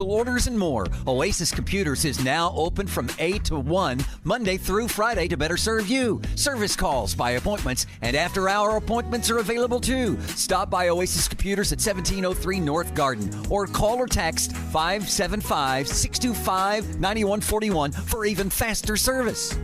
Orders and more. Oasis Computers is now open from 8 to 1, Monday through Friday to better serve you. Service calls by appointments and after-hour appointments are available too. Stop by Oasis Computers at 1703 North Garden or call or text 575-625-9141 for even faster service.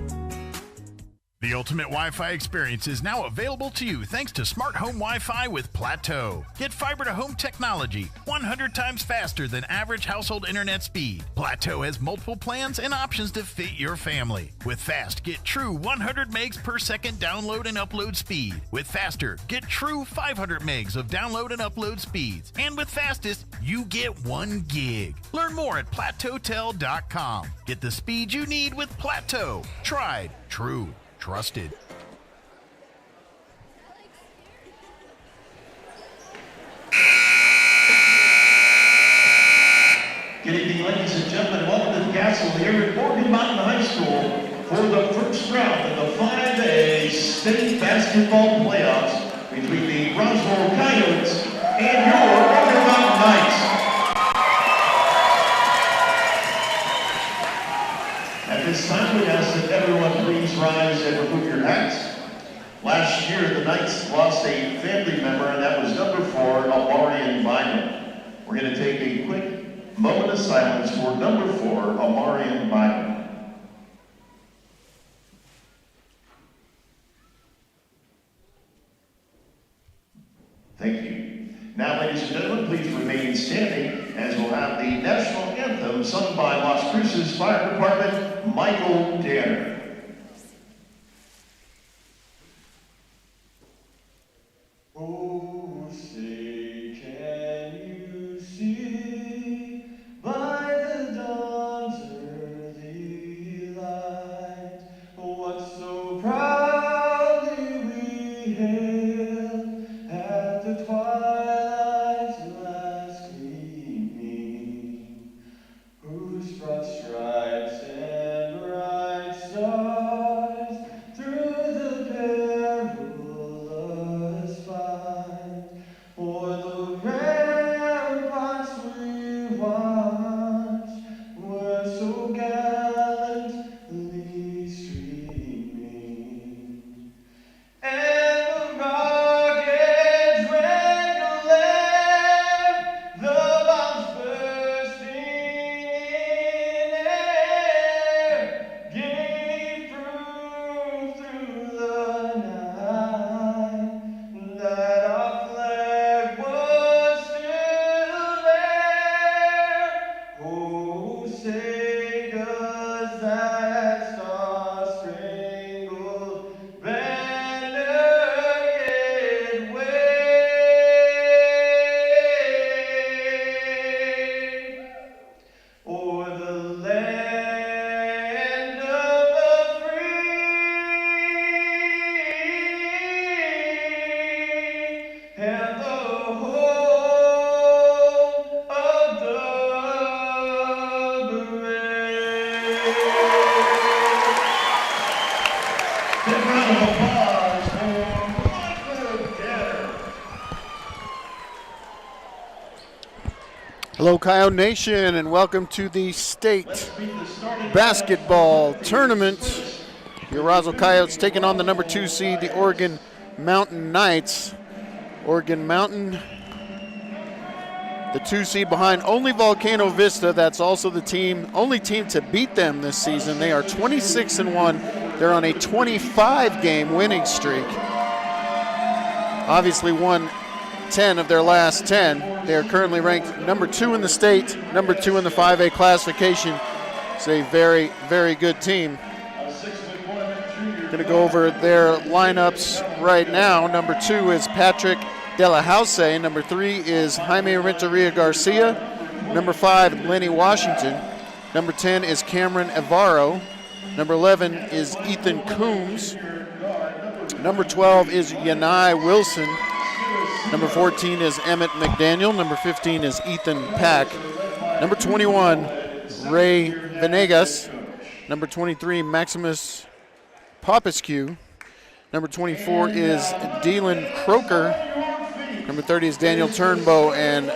The ultimate Wi-Fi experience is now available to you thanks to Smart Home Wi-Fi with Plateau. Get fiber-to-home technology 100 times faster than average household internet speed. Plateau has multiple plans and options to fit your family. With Fast, get true 100 megs per second download and upload speed. With Faster, get true 500 megs of download and upload speeds. And with Fastest, you get 1 gig. Learn more at plateautel.com. Get the speed you need with Plateau. Tried, true, trusted. Good evening, ladies and gentlemen. Welcome to the castle here at Morgan Mountain High School for the first round of the 5A state basketball playoffs between the Roswell Coyotes and your Morgan Mountain Knights. At this time, we ask that everyone please rise and remove your hats. Last year, the Knights lost a family member, and that was number 4, Amarian Bynum. We're going to take a quick moment of silence for number 4, Amarian Bynum. Thank you. Now, ladies and gentlemen, please remain standing as we'll have the national anthem sung by Las Cruces Fire Department, Michael Danner. Oh, say, can you see by the dawn's early light what so proudly we hailed at the twilight's last gleaming, whose broad stripes and bright stars through the perilous fight o'er the ramparts we watched were so gallantly streaming, and the rockets red glare, the bombs bursting in air, gave proof through the night that our flag was still there. Oh, say does that star-spangled banner yet wave o'er the land of the free and the home of the brave. Big round of applause for Michael Danner. Hello, Coyote Nation, and welcome to the state basketball tournament. Your Roswell Coyotes taking on the number 2 seed, the Oregon Mountain Knights. Oregon Mountain, the 2 seed behind only Volcano Vista. That's also the only team to beat them this season. They are 26-1. They're on a 25-game winning streak. Obviously won 10 of their last 10. They are currently ranked number 2 in the state, number 2 in the 5A classification. It's a very, very good team. Going to go over their lineups right now. Number 2 is Patrick De La House. Number 3 is Jaime Renteria Garcia. Number 5, Lenny Washington. Number 10 is Cameron Evaro. Number 11 is Ethan Coombs. Number 12 is Yanai Wilson. Number 14 is Emmett McDaniel. Number 15 is Ethan Pack. Number 21, Ray Venegas. Number 23, Maximus Popescu. Number 24 is Dylan Croker. Number 30 is Daniel Turnbow. And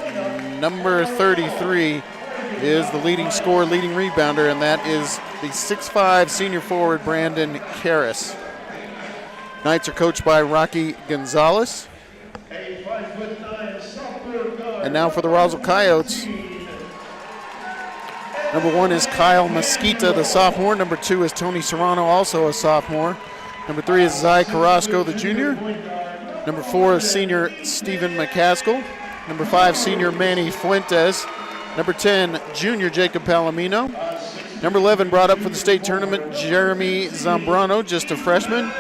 number 33 is the leading scorer, leading rebounder, and that is the 6'5" senior forward, Brandon Karras. Knights are coached by Rocky Gonzalez. And now for the Roswell Coyotes. Number 1 is Kyle Mesquita, the sophomore. Number 2 is Tony Serrano, also a sophomore. Number 3 is Zai Carrasco, the junior. Number 4 is senior Stephen McCaskill. Number 5, senior Manny Fuentes. Number 10, junior Jacob Palomino. Number 11, brought up for the state tournament, Jeremy Zambrano, just a freshman.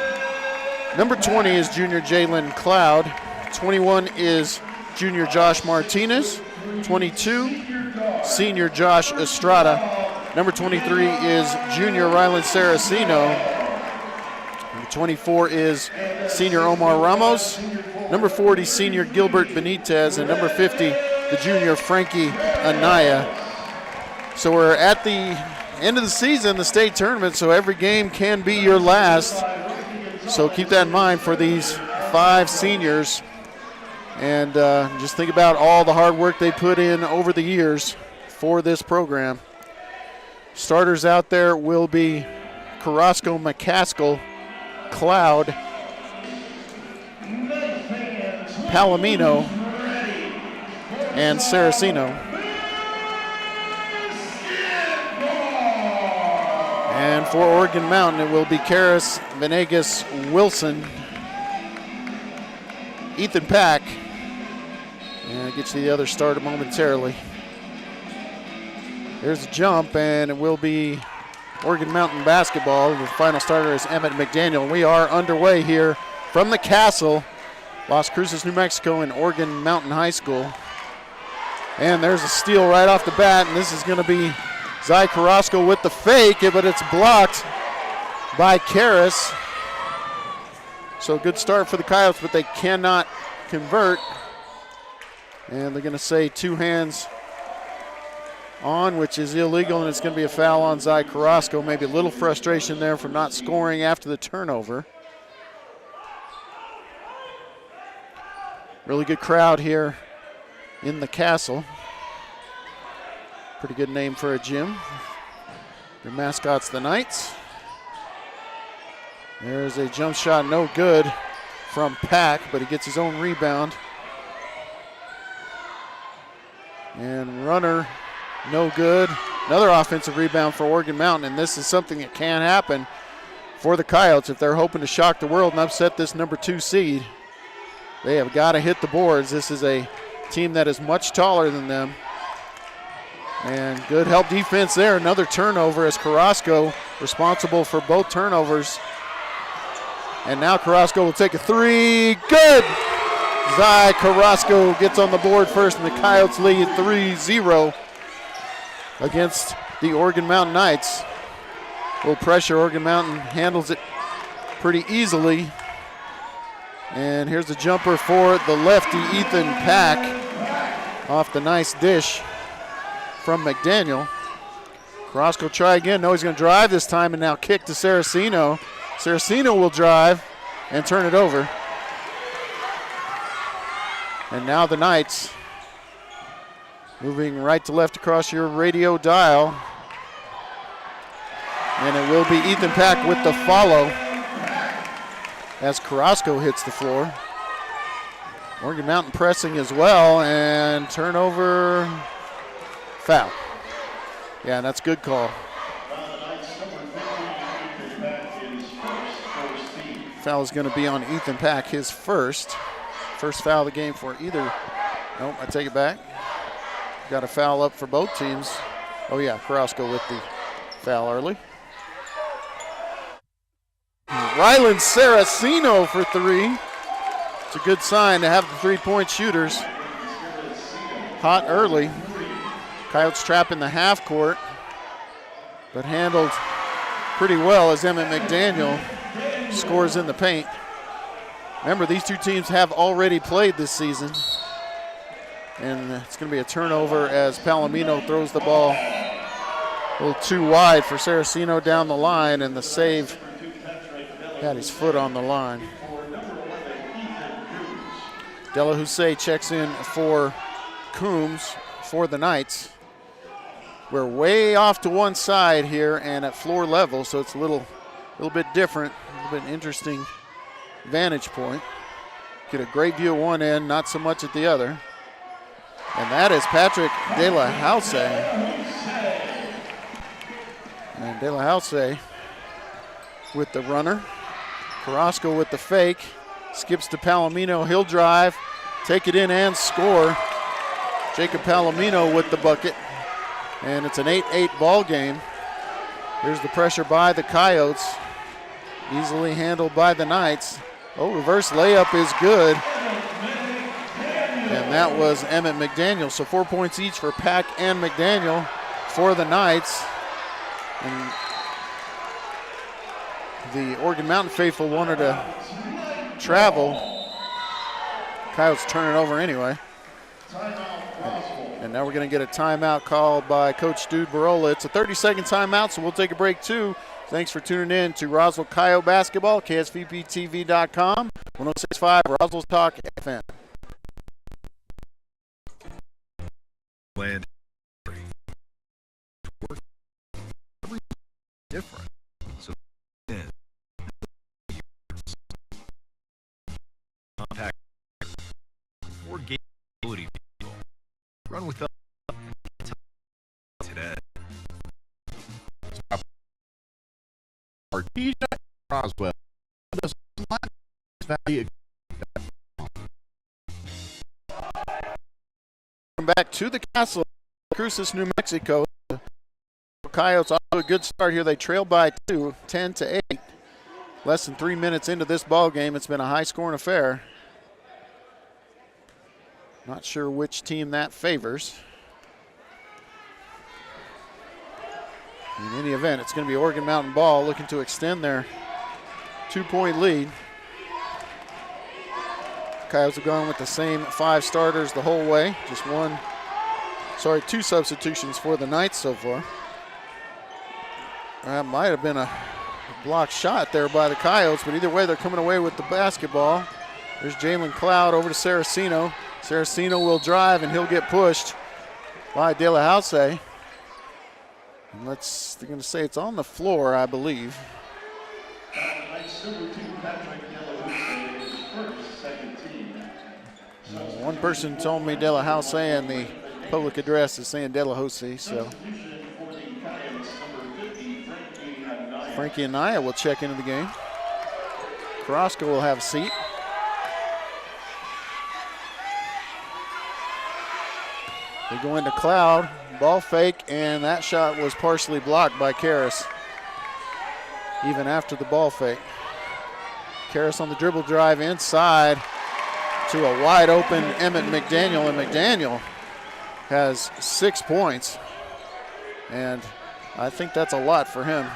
Number 20 is junior Jalen Cloud. 21 is junior Josh Martinez. 22, senior Josh Estrada. Number 23 is junior Rylan Saraceno. Number 24 is senior Omar Ramos. Number 40, senior Gilbert Benitez. And number 50, the junior Frankie Anaya. So we're at the end of the season, the state tournament, so every game can be your last. So keep that in mind for these 5 seniors. And just think about all the hard work they put in over the years for this program. Starters out there will be Carrasco, McCaskill, Cloud, Palomino, and Saraceno. And for Oregon Mountain, it will be Karras, Venegas, Wilson, Ethan Pack. And I'll get you the other starter momentarily. There's a jump, and it will be Oregon Mountain basketball. The final starter is Emmett McDaniel. We are underway here from the Castle, Las Cruces, New Mexico, in Oregon Mountain High School. And there's a steal right off the bat, and this is going to be Zai Carrasco with the fake, but it's blocked by Karras. So good start for the Coyotes, but they cannot convert. And they're going to say 2 hands on, which is illegal, and it's going to be a foul on Zai Carrasco. Maybe a little frustration there from not scoring after the turnover. Really good crowd here in the Castle. Pretty good name for a gym. Their mascot's the Knights. There's a jump shot, no good from Pack, but he gets his own rebound. And runner, no good. Another offensive rebound for Oregon Mountain, and this is something that can happen for the Coyotes if they're hoping to shock the world and upset this number 2 seed. They have got to hit the boards. This is a team that is much taller than them. And good help defense there. Another turnover as Carrasco responsible for both turnovers. And now Carrasco will take a 3. Good! Zai Carrasco gets on the board first, and the Coyotes lead 3-0 against the Oregon Mountain Knights. A little pressure. Oregon Mountain handles it pretty easily. And here's a jumper for the lefty, Ethan Pack, off the nice dish from McDaniel. Carrasco try again. No, he's going to drive this time, and now kick to Saraceno. Saraceno will drive and turn it over. And now the Knights moving right to left across your radio dial. And it will be Ethan Pack with the follow as Carrasco hits the floor. Oregon Mountain pressing as well, and turnover, foul. Yeah, that's a good call. Foul is going to be on Ethan Pack, his first foul of the game for either. Nope, I take it back. Got a foul up for both teams. Oh yeah, Carrasco with the foul early. Rylan Saraceno for 3. It's a good sign to have the 3-point shooters hot early. Coyotes trap in the half court, but handled pretty well as Emmett McDaniel scores in the paint. Remember, these two teams have already played this season. And it's going to be a turnover as Palomino throws the ball a little too wide for Saraceno down the line, and the save had his foot on the line. Delahousse checks in for Coombs for the Knights. We're way off to one side here and at floor level, so it's a little bit different, a little bit interesting vantage point. Get a great view at one end, not so much at the other. And that is Patrick De La House. And De La House with the runner. Carrasco with the fake. Skips to Palomino. He'll drive, take it in and score. Jacob Palomino with the bucket. And it's an 8-8 ball game. Here's the pressure by the Coyotes. Easily handled by the Knights. Oh, reverse layup is good. And that was Emmett McDaniel. So 4 points each for Pack and McDaniel for the Knights. And the Oregon Mountain faithful wanted to travel. Coyotes turn it over anyway. And now we're going to get a timeout called by Coach Dude Barola. It's a 30-second timeout, so we'll take a break too. Thanks for tuning in to Roswell Coyote Basketball, KSVPTV.com, 106.5 Roswell Talk FM. Land different. So compact or game ability people. Run with us today. DJ Roswell. Back to the Castle, Cruces, New Mexico. The Coyotes off to a good start here. They trail by 2, 10-8. Less than 3 minutes into this ball game. It's been a high-scoring affair. Not sure which team that favors. In any event, it's going to be Oregon Mountain ball looking to extend their 2-point lead. Coyotes have gone with the same 5 starters the whole way. Just 2 substitutions for the Knights so far. That might have been a blocked shot there by the Coyotes, but either way, they're coming away with the basketball. There's Jalen Cloud over to Saraceno. Saraceno will drive, and he'll get pushed by De La House. And they're going to say it's on the floor, I believe. One person told me De La House, and the public address is saying De La House, so Frankie Anaya will check into the game. Carrasco will have a seat. They go into Cloud, ball fake, and that shot was partially blocked by Karras, even after the ball fake. Karras on the dribble drive inside to a wide open Emmett McDaniel, and McDaniel has 6 points, and I think that's a lot for him.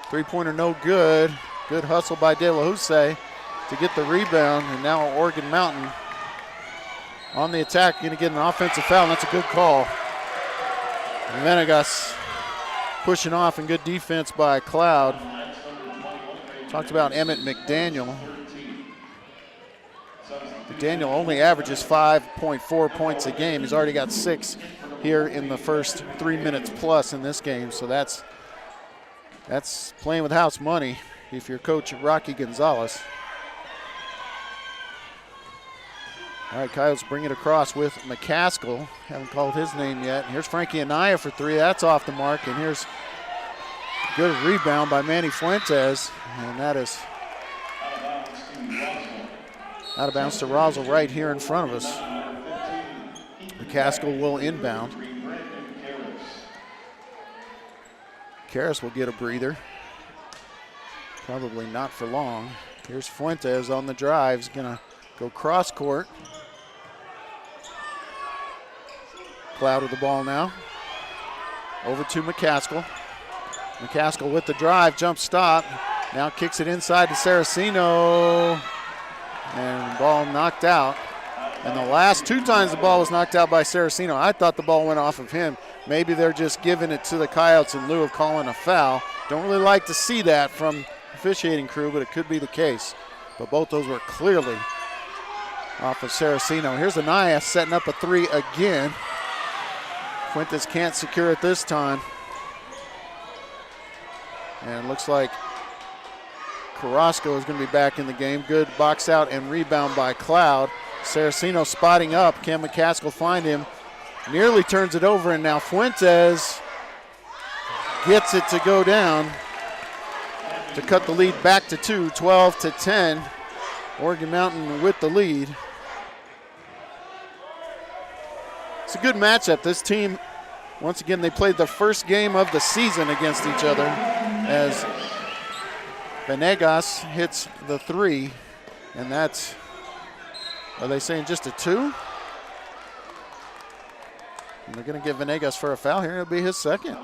3-pointer no good. Good hustle by De La House to get the rebound, and now Oregon Mountain on the attack, going to get an offensive foul, and that's a good call. And Venegas pushing off, and good defense by Cloud. Talked about Emmett McDaniel. McDaniel only averages 5.4 points a game. He's already got 6 here in the first 3 minutes plus in this game, so that's playing with house money if you're Coach Rocky Gonzalez. All right, Coyotes bring it across with McCaskill. Haven't called his name yet. Here's Frankie Anaya for 3. That's off the mark. And here's a good rebound by Manny Fuentes. And that is out of bounds to Roswell right here in front of us. McCaskill will inbound. Karras will get a breather. Probably not for long. Here's Fuentes on the drive. He's going to go cross court. Cloud with the ball now. Over to McCaskill. McCaskill with the drive, jump stop. Now kicks it inside to Saraceno. And ball knocked out. And the last 2 times the ball was knocked out by Saraceno, I thought the ball went off of him. Maybe they're just giving it to the Coyotes in lieu of calling a foul. Don't really like to see that from the officiating crew, but it could be the case. But both those were clearly off of Saraceno. Here's Anaya setting up a 3 again. Fuentes can't secure it this time. And it looks like Carrasco is going to be back in the game. Good box out and rebound by Cloud. Saraceno spotting up. Can McCaskill find him? Nearly turns it over, and now Fuentes gets it to go down to cut the lead back to 2, 12-10. Oregon Mountain with the lead. It's a good matchup. This team, once again, they played the first game of the season against each other as Venegas hits the 3, and that's, are they saying just a 2? And they're going to give Venegas for a foul here. It'll be his second.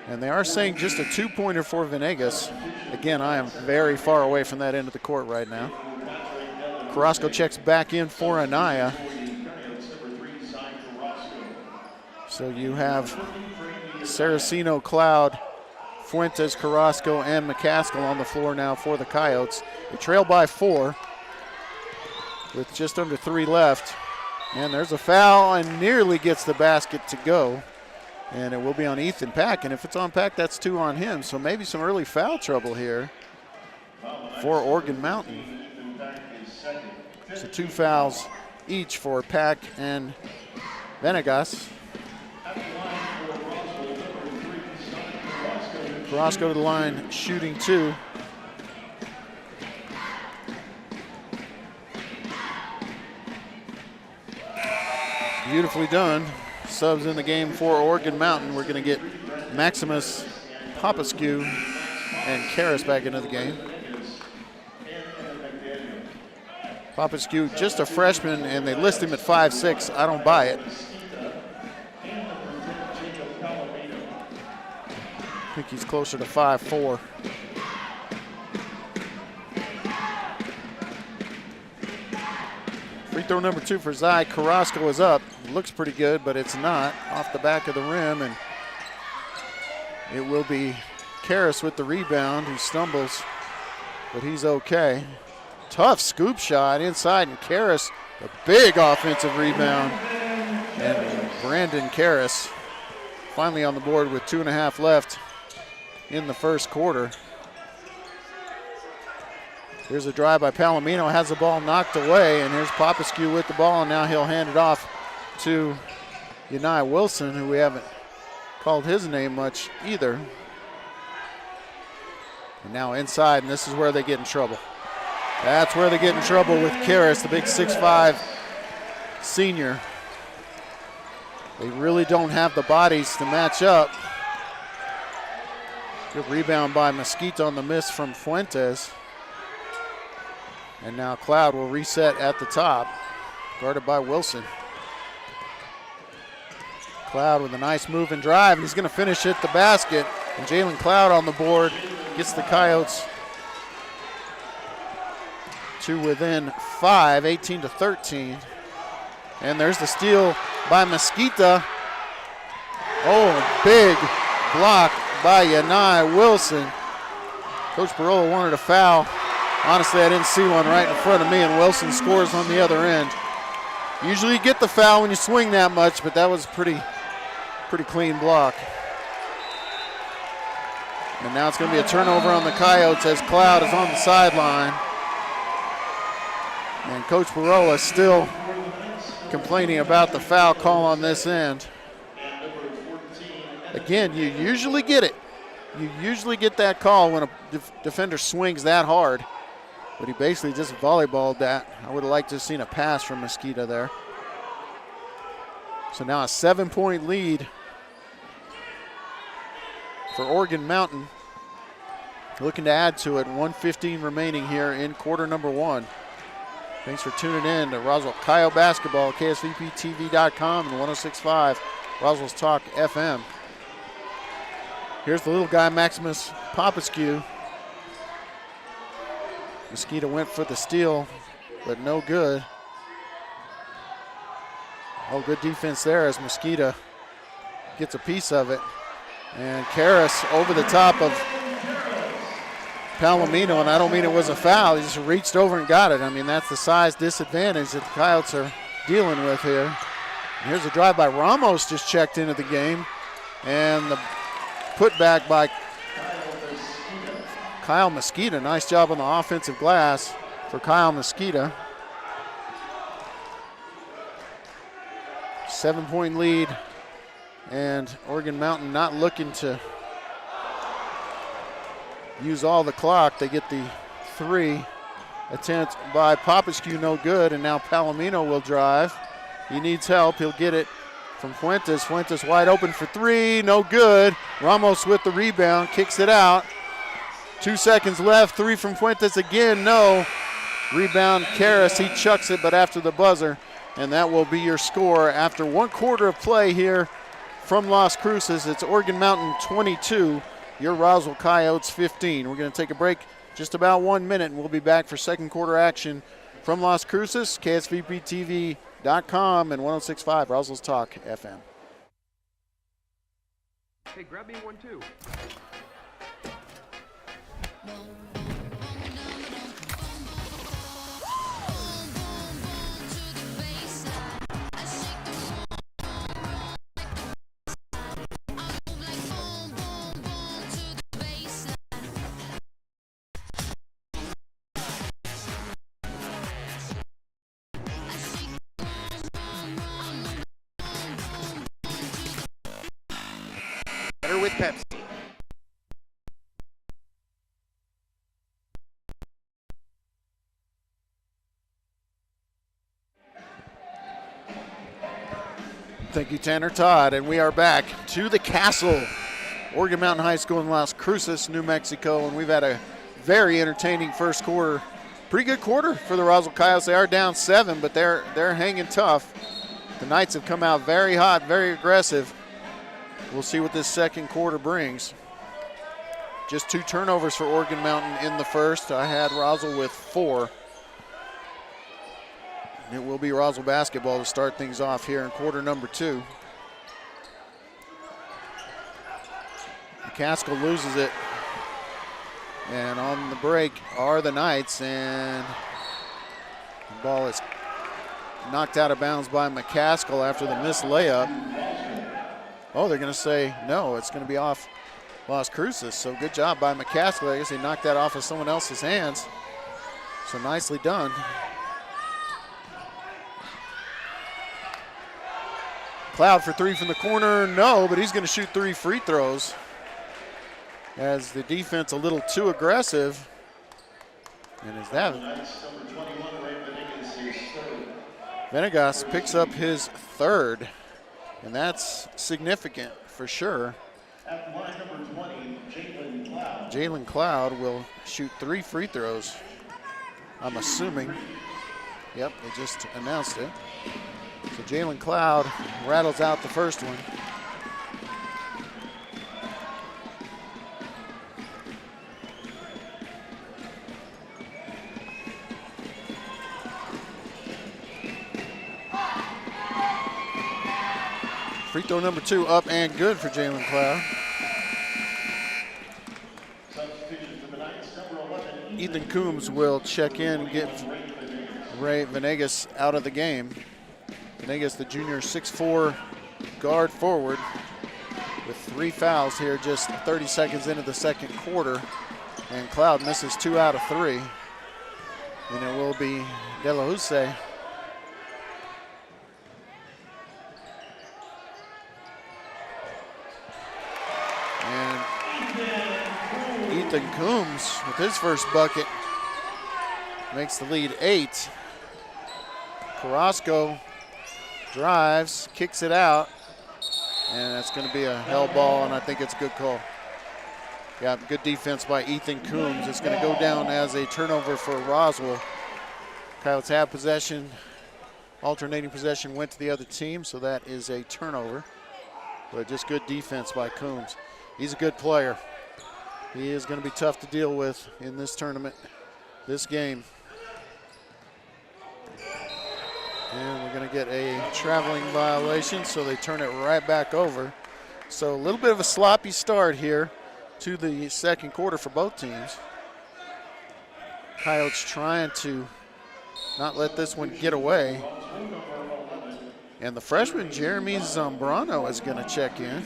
And they are saying just a 2-pointer for Venegas. Again, I am very far away from that end of the court right now. Carrasco checks back in for Anaya. So you have Saraceno, Cloud, Fuentes, Carrasco, and McCaskill on the floor now for the Coyotes. They trail by 4 with just under 3 left. And there's a foul and nearly gets the basket to go. And it will be on Ethan Pack. And if it's on Pack, that's 2 on him. So maybe some early foul trouble here for Oregon Mountain. So 2 fouls each for Pack and Venegas. Carrasco to the line, shooting 2. Beautifully done. Subs in the game for Oregon Mountain. We're going to get Maximus Popescu and Karras back into the game. Popescu, just a freshman, and they list him at 5'6". I don't buy it. I think he's closer to 5'4". Free throw number 2 for Zai. Carrasco is up. Looks pretty good, but it's not. Off the back of the rim, and it will be Karras with the rebound. He stumbles, but he's okay. Tough scoop shot inside, and Karras, a big offensive rebound. And Brandon Karras finally on the board with 2.5 left in the first quarter. Here's a drive by Palomino, has the ball knocked away, and here's Popescu with the ball, and now he'll hand it off to Yanai Wilson, who we haven't called his name much either. And now inside, and this is where they get in trouble. That's where they get in trouble with Karras, the big 6'5" senior. They really don't have the bodies to match up. Good rebound by Mesquita on the miss from Fuentes. And now Cloud will reset at the top, guarded by Wilson. Cloud with a nice move and drive, and he's going to finish at the basket. And Jalen Cloud on the board gets the Coyotes to within 5, 18-13. And there's the steal by Mesquita. Oh, big block by Yanai Wilson. Coach Barola wanted a foul. Honestly, I didn't see one right in front of me, and Wilson scores on the other end. Usually you get the foul when you swing that much, but that was pretty clean block. And now it's going to be a turnover on the Coyotes as Cloud is on the sideline. And Coach Barola still complaining about the foul call on this end. Again, you usually get it. You usually get that call when a defender swings that hard. But he basically just volleyballed that. I would have liked to have seen a pass from Mesquita there. So now a 7-point lead for Oregon Mountain. Looking to add to it. 1:15 remaining here in quarter number 1. Thanks for tuning in to Roswell Coyote Basketball, KSVPTV.com and 106.5 Roswell's Talk FM. Here's the little guy, Maximus Popescu. Mesquita went for the steal, but no good. Oh, good defense there as Mesquita gets a piece of it. And Karras over the top of Palomino, and I don't mean it was a foul. He just reached over and got it. I mean, that's the size disadvantage that the Coyotes are dealing with here. Here's a drive by Ramos, just checked into the game. And the putback by Kyle Mosqueda. Nice job on the offensive glass for Kyle Mosqueda. 7-point lead, and Oregon Mountain not looking to use all the clock. They get the 3 attempt by Popescu, no good, and now Palomino will drive. He needs help. He'll get it from Fuentes. Fuentes wide open for 3, no good. Ramos with the rebound, kicks it out. 2 seconds left, 3 from Fuentes again, no. Rebound Karras, he chucks it, but after the buzzer. And that will be your score after 1 quarter of play here from Las Cruces. It's Oregon Mountain 22, your Roswell Coyotes 15. We're going to take a break just about 1 minute, and we'll be back for second quarter action from Las Cruces, KSVPTV.com and 106.5 Roswell's Talk FM. Hey, grab me one too. Better with Pepsi. Thank you, Tanner Todd. And we are back to the Castle, Oregon Mountain High School in Las Cruces, New Mexico. And we've had a very entertaining first quarter. Pretty good quarter for the Roswell Coyotes. They are down 7, but they're hanging tough. The Knights have come out very hot, very aggressive. We'll see what this second quarter brings. Just 2 turnovers for Oregon Mountain in the first. I had Roswell with 4. It will be Roswell basketball to start things off here in quarter number 2. McCaskill loses it. And on the break are the Knights, and the ball is knocked out of bounds by McCaskill after the missed layup. Oh, they're going to say no, it's going to be off Las Cruces. So good job by McCaskill. I guess he knocked that off of someone else's hands. So nicely done. Cloud for 3 from the corner, no, but he's going to shoot 3 free throws as the defense a little too aggressive. And is that Venegas picks up his 3rd, and that's significant for sure. At line number 20, Jalen Cloud. Jalen Cloud will shoot 3 free throws, I'm assuming. Yep, they just announced it. So Jalen Cloud rattles out the first one. Free throw number 2 up and good for Jalen Cloud. Ethan Coombs will check in and get Ray Venegas out of the game. Venegas, the junior 6'4" guard forward with 3 fouls here just 30 seconds into the second quarter. And Cloud misses 2 out of 3. And it will be De La Houssaye. And Ethan Coombs with his first bucket makes the lead 8. Carrasco drives, kicks it out, and that's going to be a hell ball, and I think it's a good call. Yeah, good defense by Ethan Coombs. It's going to go down as a turnover for Roswell. Coyotes have possession. Alternating possession went to the other team, so that is a turnover. But just good defense by Coombs. He's a good player. He is going to be tough to deal with in this tournament, this game. And we're going to get a traveling violation, so they turn it right back over. So a little bit of a sloppy start here to the second quarter for both teams. Coyotes trying to not let this one get away. And the freshman, Jeremy Zambrano, is going to check in.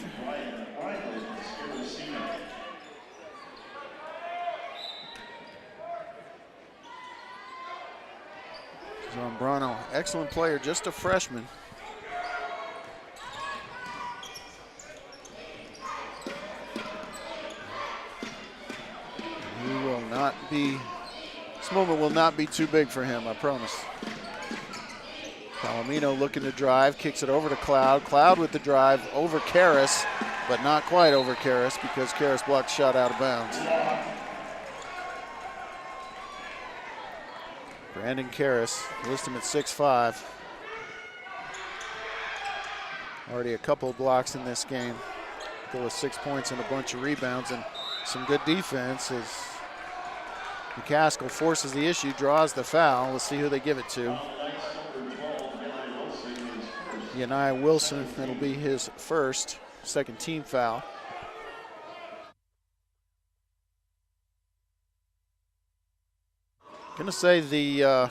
Zambrano, excellent player, just a freshman. He will not be, this moment will not be too big for him, I promise. Palomino looking to drive, kicks it over to Cloud. Cloud with the drive over Karras, but not quite over Karras because Karras blocked shot out of bounds. Brandon Karras, list him at 6'5". Already a couple of blocks in this game. Go with 6 points and a bunch of rebounds and some good defense as McCaskill forces the issue, draws the foul. Let's see who they give it to. Yanai Wilson, that'll be his first, second team foul. Gonna say the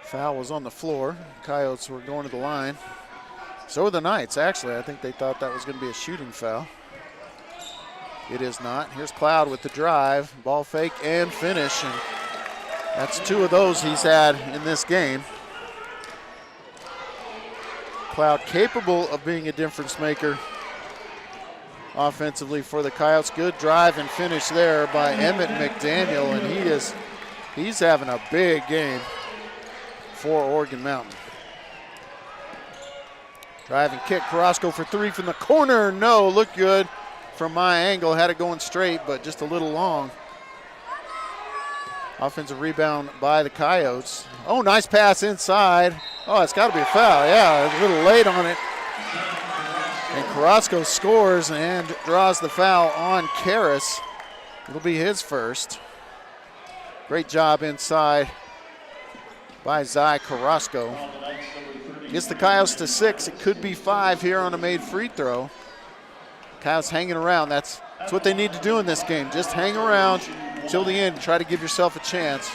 foul was on the floor. Coyotes were going to the line. So were the Knights, actually. I think they thought that was gonna be a shooting foul. It is not. Here's Cloud with the drive, ball fake and finish. And that's 2 of those he's had in this game. Cloud capable of being a difference maker offensively for the Coyotes. Good drive and finish there by Emmett McDaniel, and he's having a big game for Oregon Mountain. Drive and kick, Carrasco for 3 from the corner. No, looked good from my angle. Had it going straight, but just a little long. Offensive rebound by the Coyotes. Oh, nice pass inside. Oh, it's got to be a foul. Yeah, a little late on it. And Carrasco scores and draws the foul on Karras. It'll be his first. Great job inside by Zai Carrasco. Gets the Coyotes to 6. It could be 5 here on a made free throw. Coyotes hanging around. That's what they need to do in this game. Just hang around till the end. Try to give yourself a chance.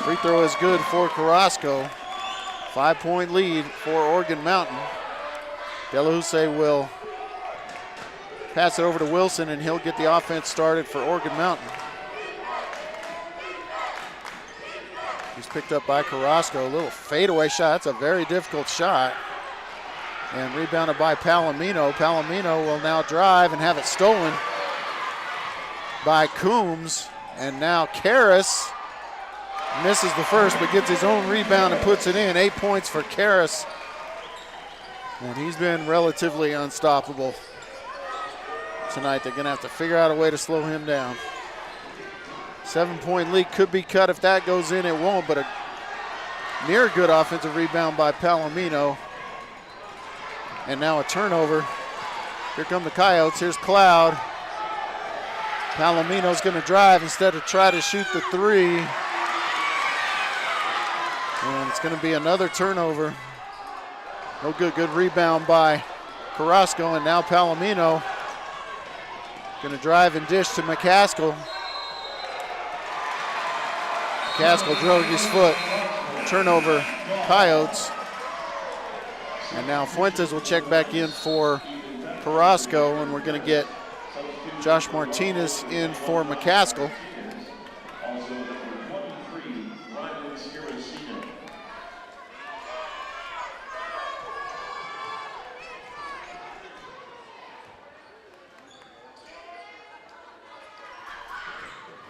Free throw is good for Carrasco. 5-point lead for Oregon Mountain. Delahousse will pass it over to Wilson, and he'll get the offense started for Oregon Mountain. He's picked up by Carrasco. A little fadeaway shot. That's a very difficult shot. And rebounded by Palomino. Palomino will now drive and have it stolen by Coombs. And now Karras misses the first, but gets his own rebound and puts it in. 8 points for Karras. And he's been relatively unstoppable tonight. They're going to have to figure out a way to slow him down. 7-point lead could be cut. If that goes in, it won't, but a near good offensive rebound by Palomino. And now a turnover. Here come the Coyotes. Here's Cloud. Palomino's going to drive instead of try to shoot the 3. And it's going to be another turnover. No good. Good rebound by Carrasco, and now Palomino going to drive and dish to McCaskill. McCaskill drove his foot. Turnover, Coyotes. And now Fuentes will check back in for Carrasco, and we're going to get Josh Martinez in for McCaskill.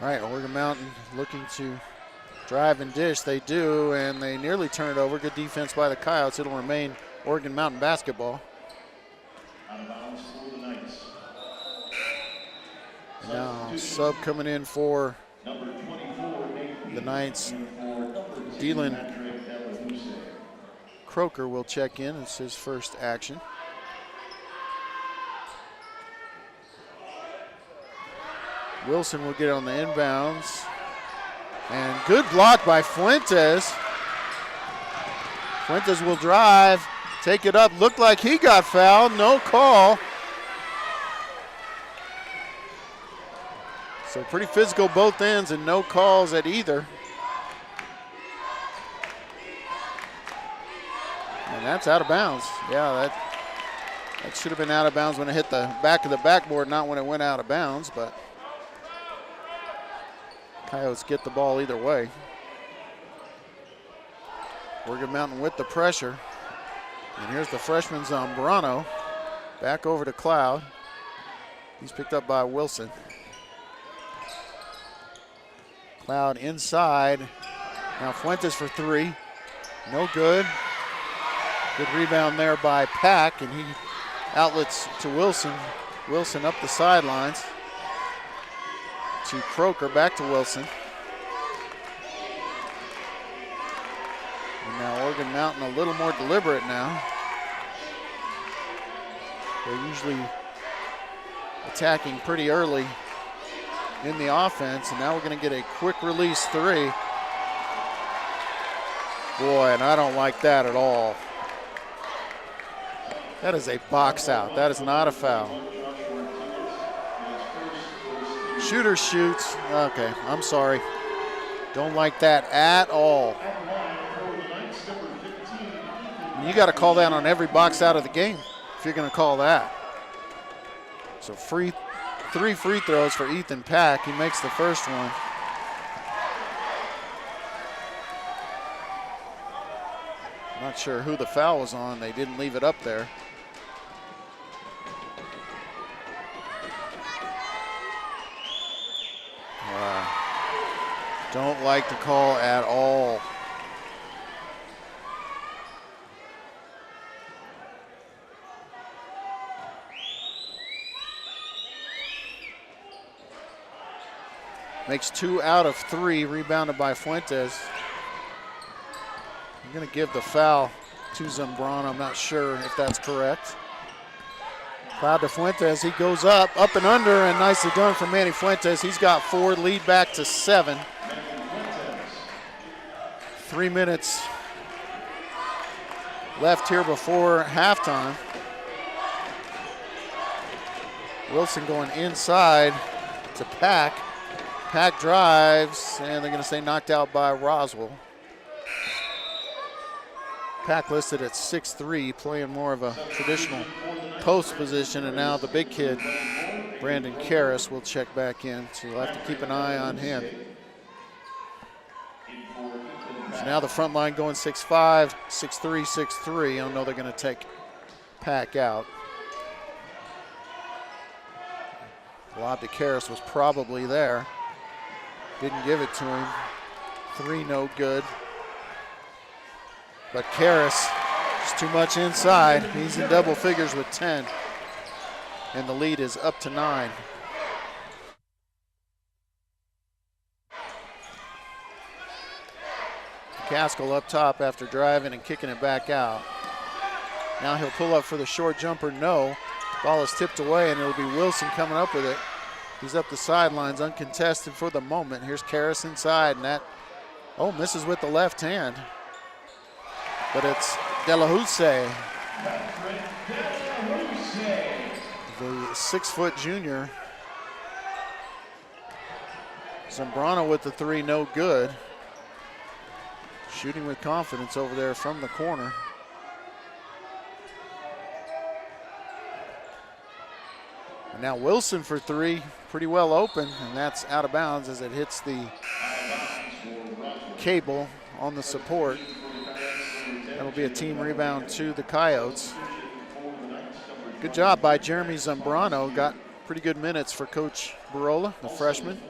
All right, Oregon Mountain looking to drive and dish. They do, and they nearly turn it over. Good defense by the Coyotes. It'll remain Oregon Mountain basketball. Now sub coming in for the Knights. Dylan Croker will check in. It's his first action. Wilson will get on the inbounds. And good block by Fuentes. Fuentes will drive, take it up. Looked like he got fouled. No call. So pretty physical both ends and no calls at either. And that's out of bounds. Yeah, that should have been out of bounds when it hit the back of the backboard, not when it went out of bounds, but Coyotes get the ball either way. Oregon Mountain with the pressure. And here's the freshman Zambrano. Back over to Cloud. He's picked up by Wilson. Cloud inside. Now Fuentes for three. No good. Good rebound there by Pack, and he outlets to Wilson. Wilson up the sidelines to Croker, back to Wilson. And now Oregon Mountain a little more deliberate now. They're usually attacking pretty early in the offense, and now we're going to get a quick release three. Boy, and I don't like that at all. That is a box out. That is not a foul. Shooter shoots. Okay, I'm sorry. Don't like that at all. You got to call that on every box out of the game if you're going to call that. So three free throws for Ethan Pack. He makes the first one. Not sure who the foul was on. They didn't leave it up there. Don't like the call at all. Makes 2 out of 3, rebounded by Fuentes. I'm going to give the foul to Zambrano. I'm not sure if that's correct. Cloud to Fuentes. He goes up and under, and nicely done for Manny Fuentes. He's got 4, lead back to 7. 3 minutes left here before halftime. Wilson going inside to Pack. Pack drives, and they're going to say knocked out by Roswell. Pack listed at 6'3", playing more of a traditional post position, and now the big kid, Brandon Karras, will check back in, so you'll have to keep an eye on him. So now the front line going 6'5", 6'3", 6'3". I don't know they're going to take Pack out. Lob to Karras was probably there. Didn't give it to him. 3 no good. But Karras is too much inside. He's in double figures with 10. And the lead is up to 9. Gaskell up top after driving and kicking it back out. Now he'll pull up for the short jumper, no. Ball is tipped away, and it'll be Wilson coming up with it. He's up the sidelines, uncontested for the moment. Here's Karras inside, and that, misses with the left hand. But it's De La Houssaye, the 6-foot junior. Zambrano with the 3, no good. Shooting with confidence over there from the corner. And now Wilson for 3, pretty well open, and that's out of bounds as it hits the cable on the support. That'll be a team rebound to the Coyotes. Good job by Jeremy Zambrano. Got pretty good minutes for Coach Barola, the freshman.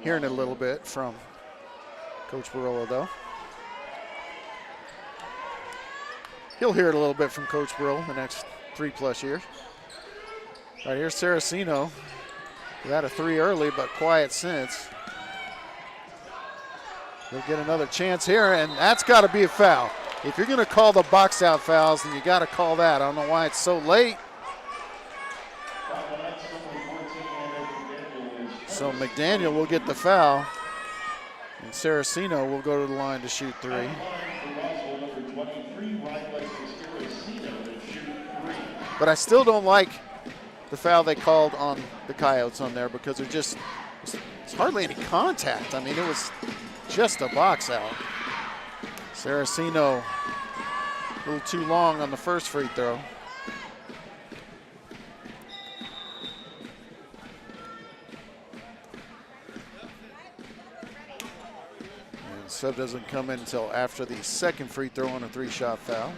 Hearing it a little bit from Coach Barola, though. He'll hear it a little bit from Coach Barola the next 3+ years. All right, here's Saraceno. He had a 3 early, but quiet since. He'll get another chance here, and that's got to be a foul. If you're going to call the box out fouls, then you got to call that. I don't know why it's so late. So McDaniel will get the foul, and Saraceno will go to the line to shoot 3. But I still don't like the foul they called on the Coyotes on there, because it's hardly any contact. I mean, it was just a box out. Saraceno a little too long on the first free throw. And sub doesn't come in until after the second free throw on a 3-shot foul.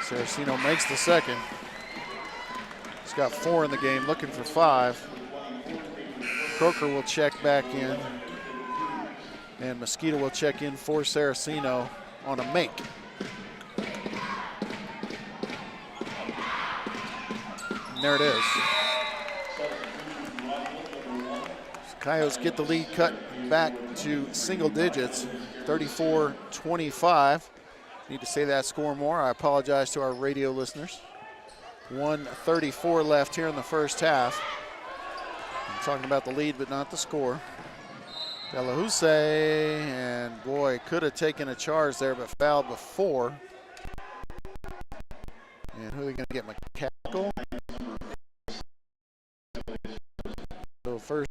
Saraceno makes the second. He's got 4 in the game, looking for 5. Croker will check back in, and Mosquito will check in for Saraceno on a make. And there it is. Coyotes get the lead cut back to single digits, 34-25. Need to say that score more. I apologize to our radio listeners. 1:34 left here in the first half. I'm talking about the lead, but not the score. Delahousse, and boy, could have taken a charge there, but fouled before. And who are they going to get? McCackle? So first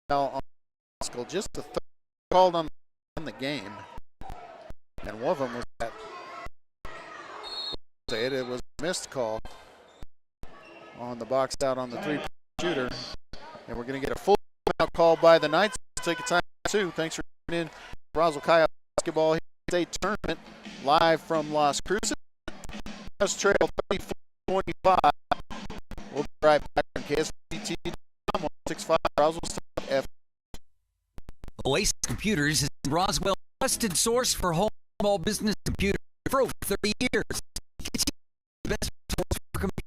foul on Haskell, just the third called on the game. And one of them was that. It was a missed call on the box out on the 3-point shooter. And we're going to get a full out call by the Knights. Take a time too. Thanks for tuning in. Roswell Coyote Basketball State Tournament live from Las Cruces. Trail 34-25. We'll be right back on KSVT.com 165 Roswell State F. Oasis Computers is Roswell's trusted source for home small business computers for over 30 years. It's the best source for computer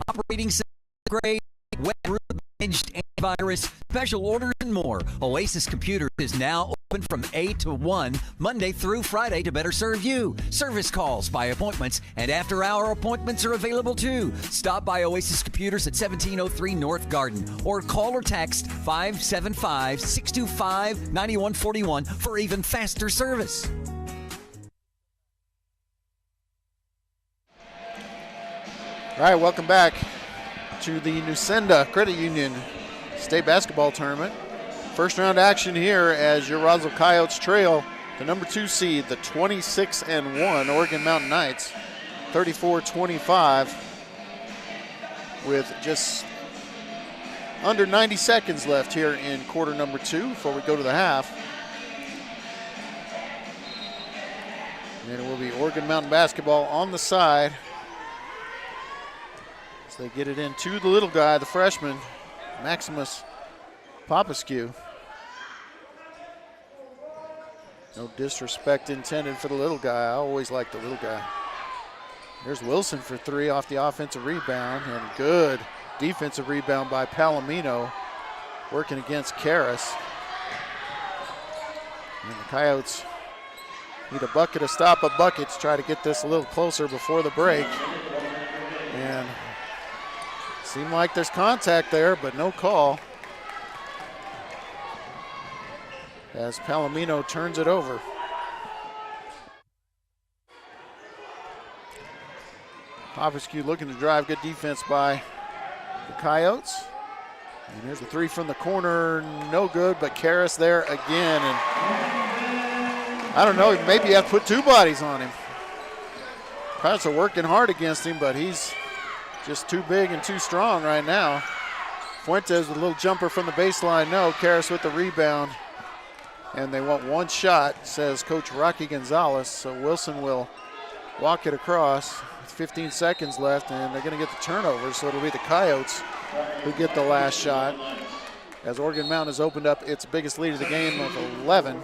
operating system grade, web root managed antivirus, special orders, and more. Oasis Computers is now open from 8 to 1, Monday through Friday to better serve you. Service calls by appointments and after-hour appointments are available too. Stop by Oasis Computers at 1703 North Garden or call or text 575-625-9141 for even faster service. All right, welcome back to the Nusenda Credit Union State Basketball Tournament. First round action here as your Roswell Coyotes trail the number 2 seed, the 26-1 Oregon Mountain Knights, 34-25, with just under 90 seconds left here in quarter number 2 before we go to the half. And it will be Oregon Mountain basketball on the side. They get it in to the little guy, the freshman, Maximus Popescu. No disrespect intended for the little guy. I always like the little guy. There's Wilson for 3 off the offensive rebound, and good defensive rebound by Palomino, working against Karras. And the Coyotes need a bucket to stop a bucket to try to get this a little closer before the break. And seemed like there's contact there, but no call. As Palomino turns it over. Popescu looking to drive, good defense by the Coyotes. And here's the 3 from the corner, no good, but Karras there again. And I don't know, maybe you have to put 2 bodies on him. Coyotes are working hard against him, but he's just too big and too strong right now. Fuentes with a little jumper from the baseline. No, Karras with the rebound. And they want 1 shot, says Coach Rocky Gonzalez. So Wilson will walk it across with 15 seconds left, and they're going to get the turnover. So it'll be the Coyotes who get the last shot. As Oregon Mountain has opened up its biggest lead of the game of 11,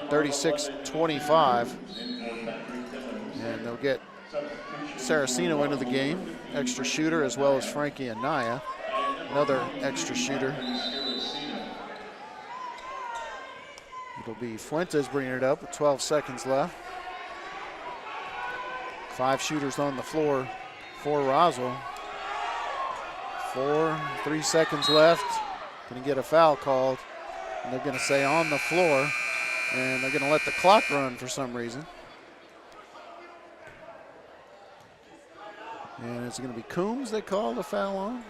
36-25. And they'll get Saraceno into the game, extra shooter, as well as Frankie Anaya, another extra shooter. It'll be Fuentes bringing it up with 12 seconds left. 5 shooters on the floor for Roswell. 3 seconds left. Going to get a foul called, and they're going to say on the floor, and they're going to let the clock run for some reason. And is it going to be Coombs they call the foul on?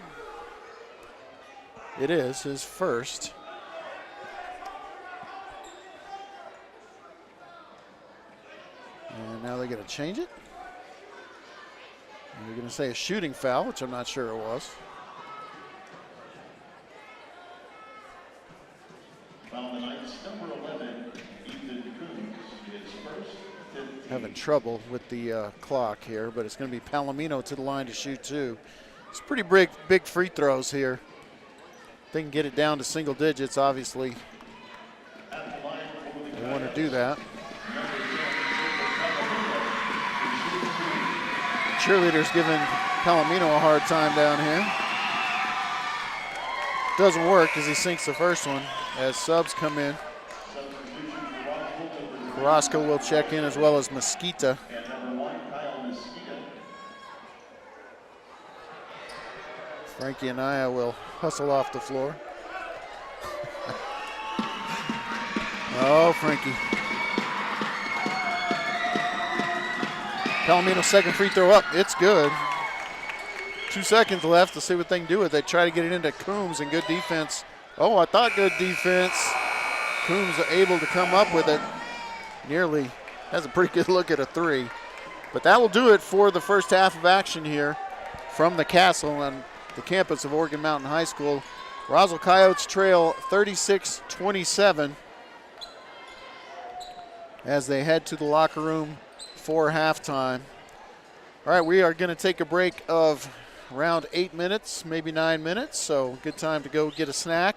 It is his first. And now they're going to change it. And they're going to say a shooting foul, which I'm not sure it was. Foul the Knights, number 11, Ethan Coombs, his first. Having trouble with the clock here, but it's going to be Palomino to the line to shoot two. It's pretty big free throws here. They can get it down to single digits, obviously. They want to do that. Cheerleaders giving Palomino a hard time down here. Doesn't work as he sinks the first one as subs come in. Carrasco will check in as well as Mesquita. Frankie Anaya will hustle off the floor. Oh, Frankie. Palomino's second free throw up. It's good. 2 seconds left to see what they can do with it. They try to get it into Coombs, and good defense. Oh, I thought good defense. Coombs able to come up with it. Nearly has a pretty good look at a three. But that will do it for the first half of action here from the Castle on the campus of Oregon Mountain High School. Roswell Coyotes trail 36-27 as they head to the locker room for halftime. All right, we are going to take a break of around 8 minutes, maybe 9 minutes, so good time to go get a snack,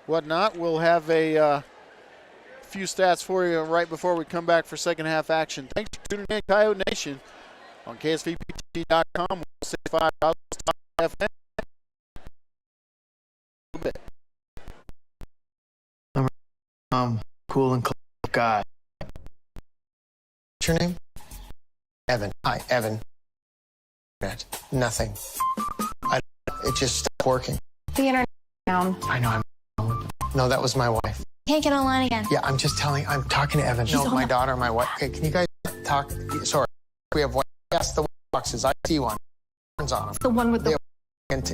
whatnot. We'll have a few stats for you right before we come back for second half action. Thanks for tuning in, Coyote Nation, on KSVPT.com. 165 FM. A bit. Cool and guy. What's your name? Evan. Hi, Evan. Nothing. It just stopped working. The internet down. I know. No, that was my wife. Can't get online again. Yeah, I'm talking to Evan. She's No, my on daughter, my wife. Okay, can you guys talk? Sorry, we have one. Yes, the boxes. I see one. On them. The one with the...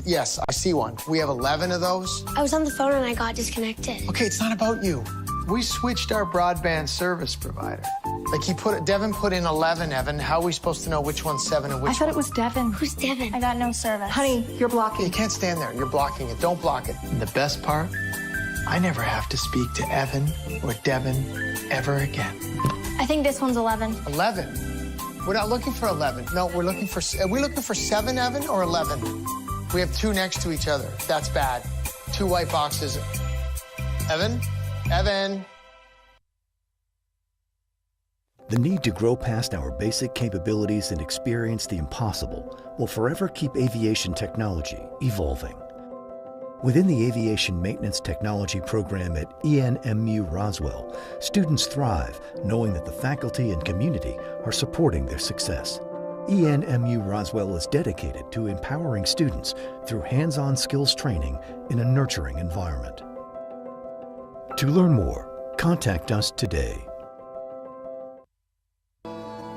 Yes, I see one. We have 11 of those. I was on the phone and I got disconnected. Okay, it's not about you. We switched our broadband service provider. Like Devin put in 11, Evan. How are we supposed to know which one's 7 and which I thought it was Devin. Who's Devin? I got no service. Honey, you're blocking. You can't stand there. You're blocking it. Don't block it. And the best part, I never have to speak to Evan or Devin ever again. I think this one's 11. 11? We're not looking for 11. No, we're looking for... Are we looking for 7, Evan, or 11? We have 2 next to each other. That's bad. 2 white boxes. Evan? Evan? The need to grow past our basic capabilities and experience the impossible will forever keep aviation technology evolving. Within the Aviation Maintenance Technology program at ENMU Roswell, students thrive knowing that the faculty and community are supporting their success. ENMU Roswell is dedicated to empowering students through hands-on skills training in a nurturing environment. To learn more, contact us today.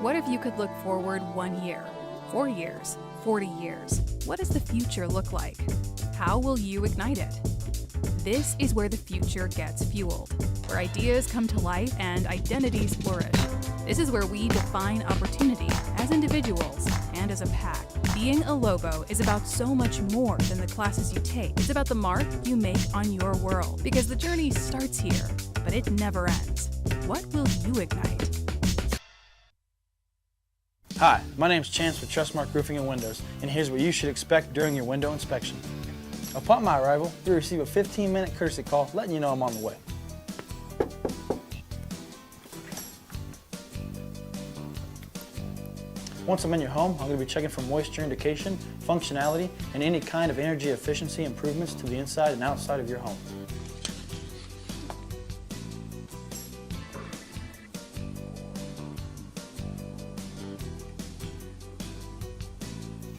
What if you could look forward 1 year, 4 years, 40 years? What does the future look like? How will you ignite it? This is where the future gets fueled, where ideas come to life and identities flourish. This is where we define opportunity as individuals and as a pack. Being a Lobo is about so much more than the classes you take. It's about the mark you make on your world, because the journey starts here, but it never ends. What will you ignite? Hi, my name's Chance with Trustmark Roofing and Windows, and here's what you should expect during your window inspection. Upon my arrival, you'll receive a 15-minute courtesy call letting you know I'm on the way. Once I'm in your home, I'm going to be checking for moisture indication, functionality, and any kind of energy efficiency improvements to the inside and outside of your home.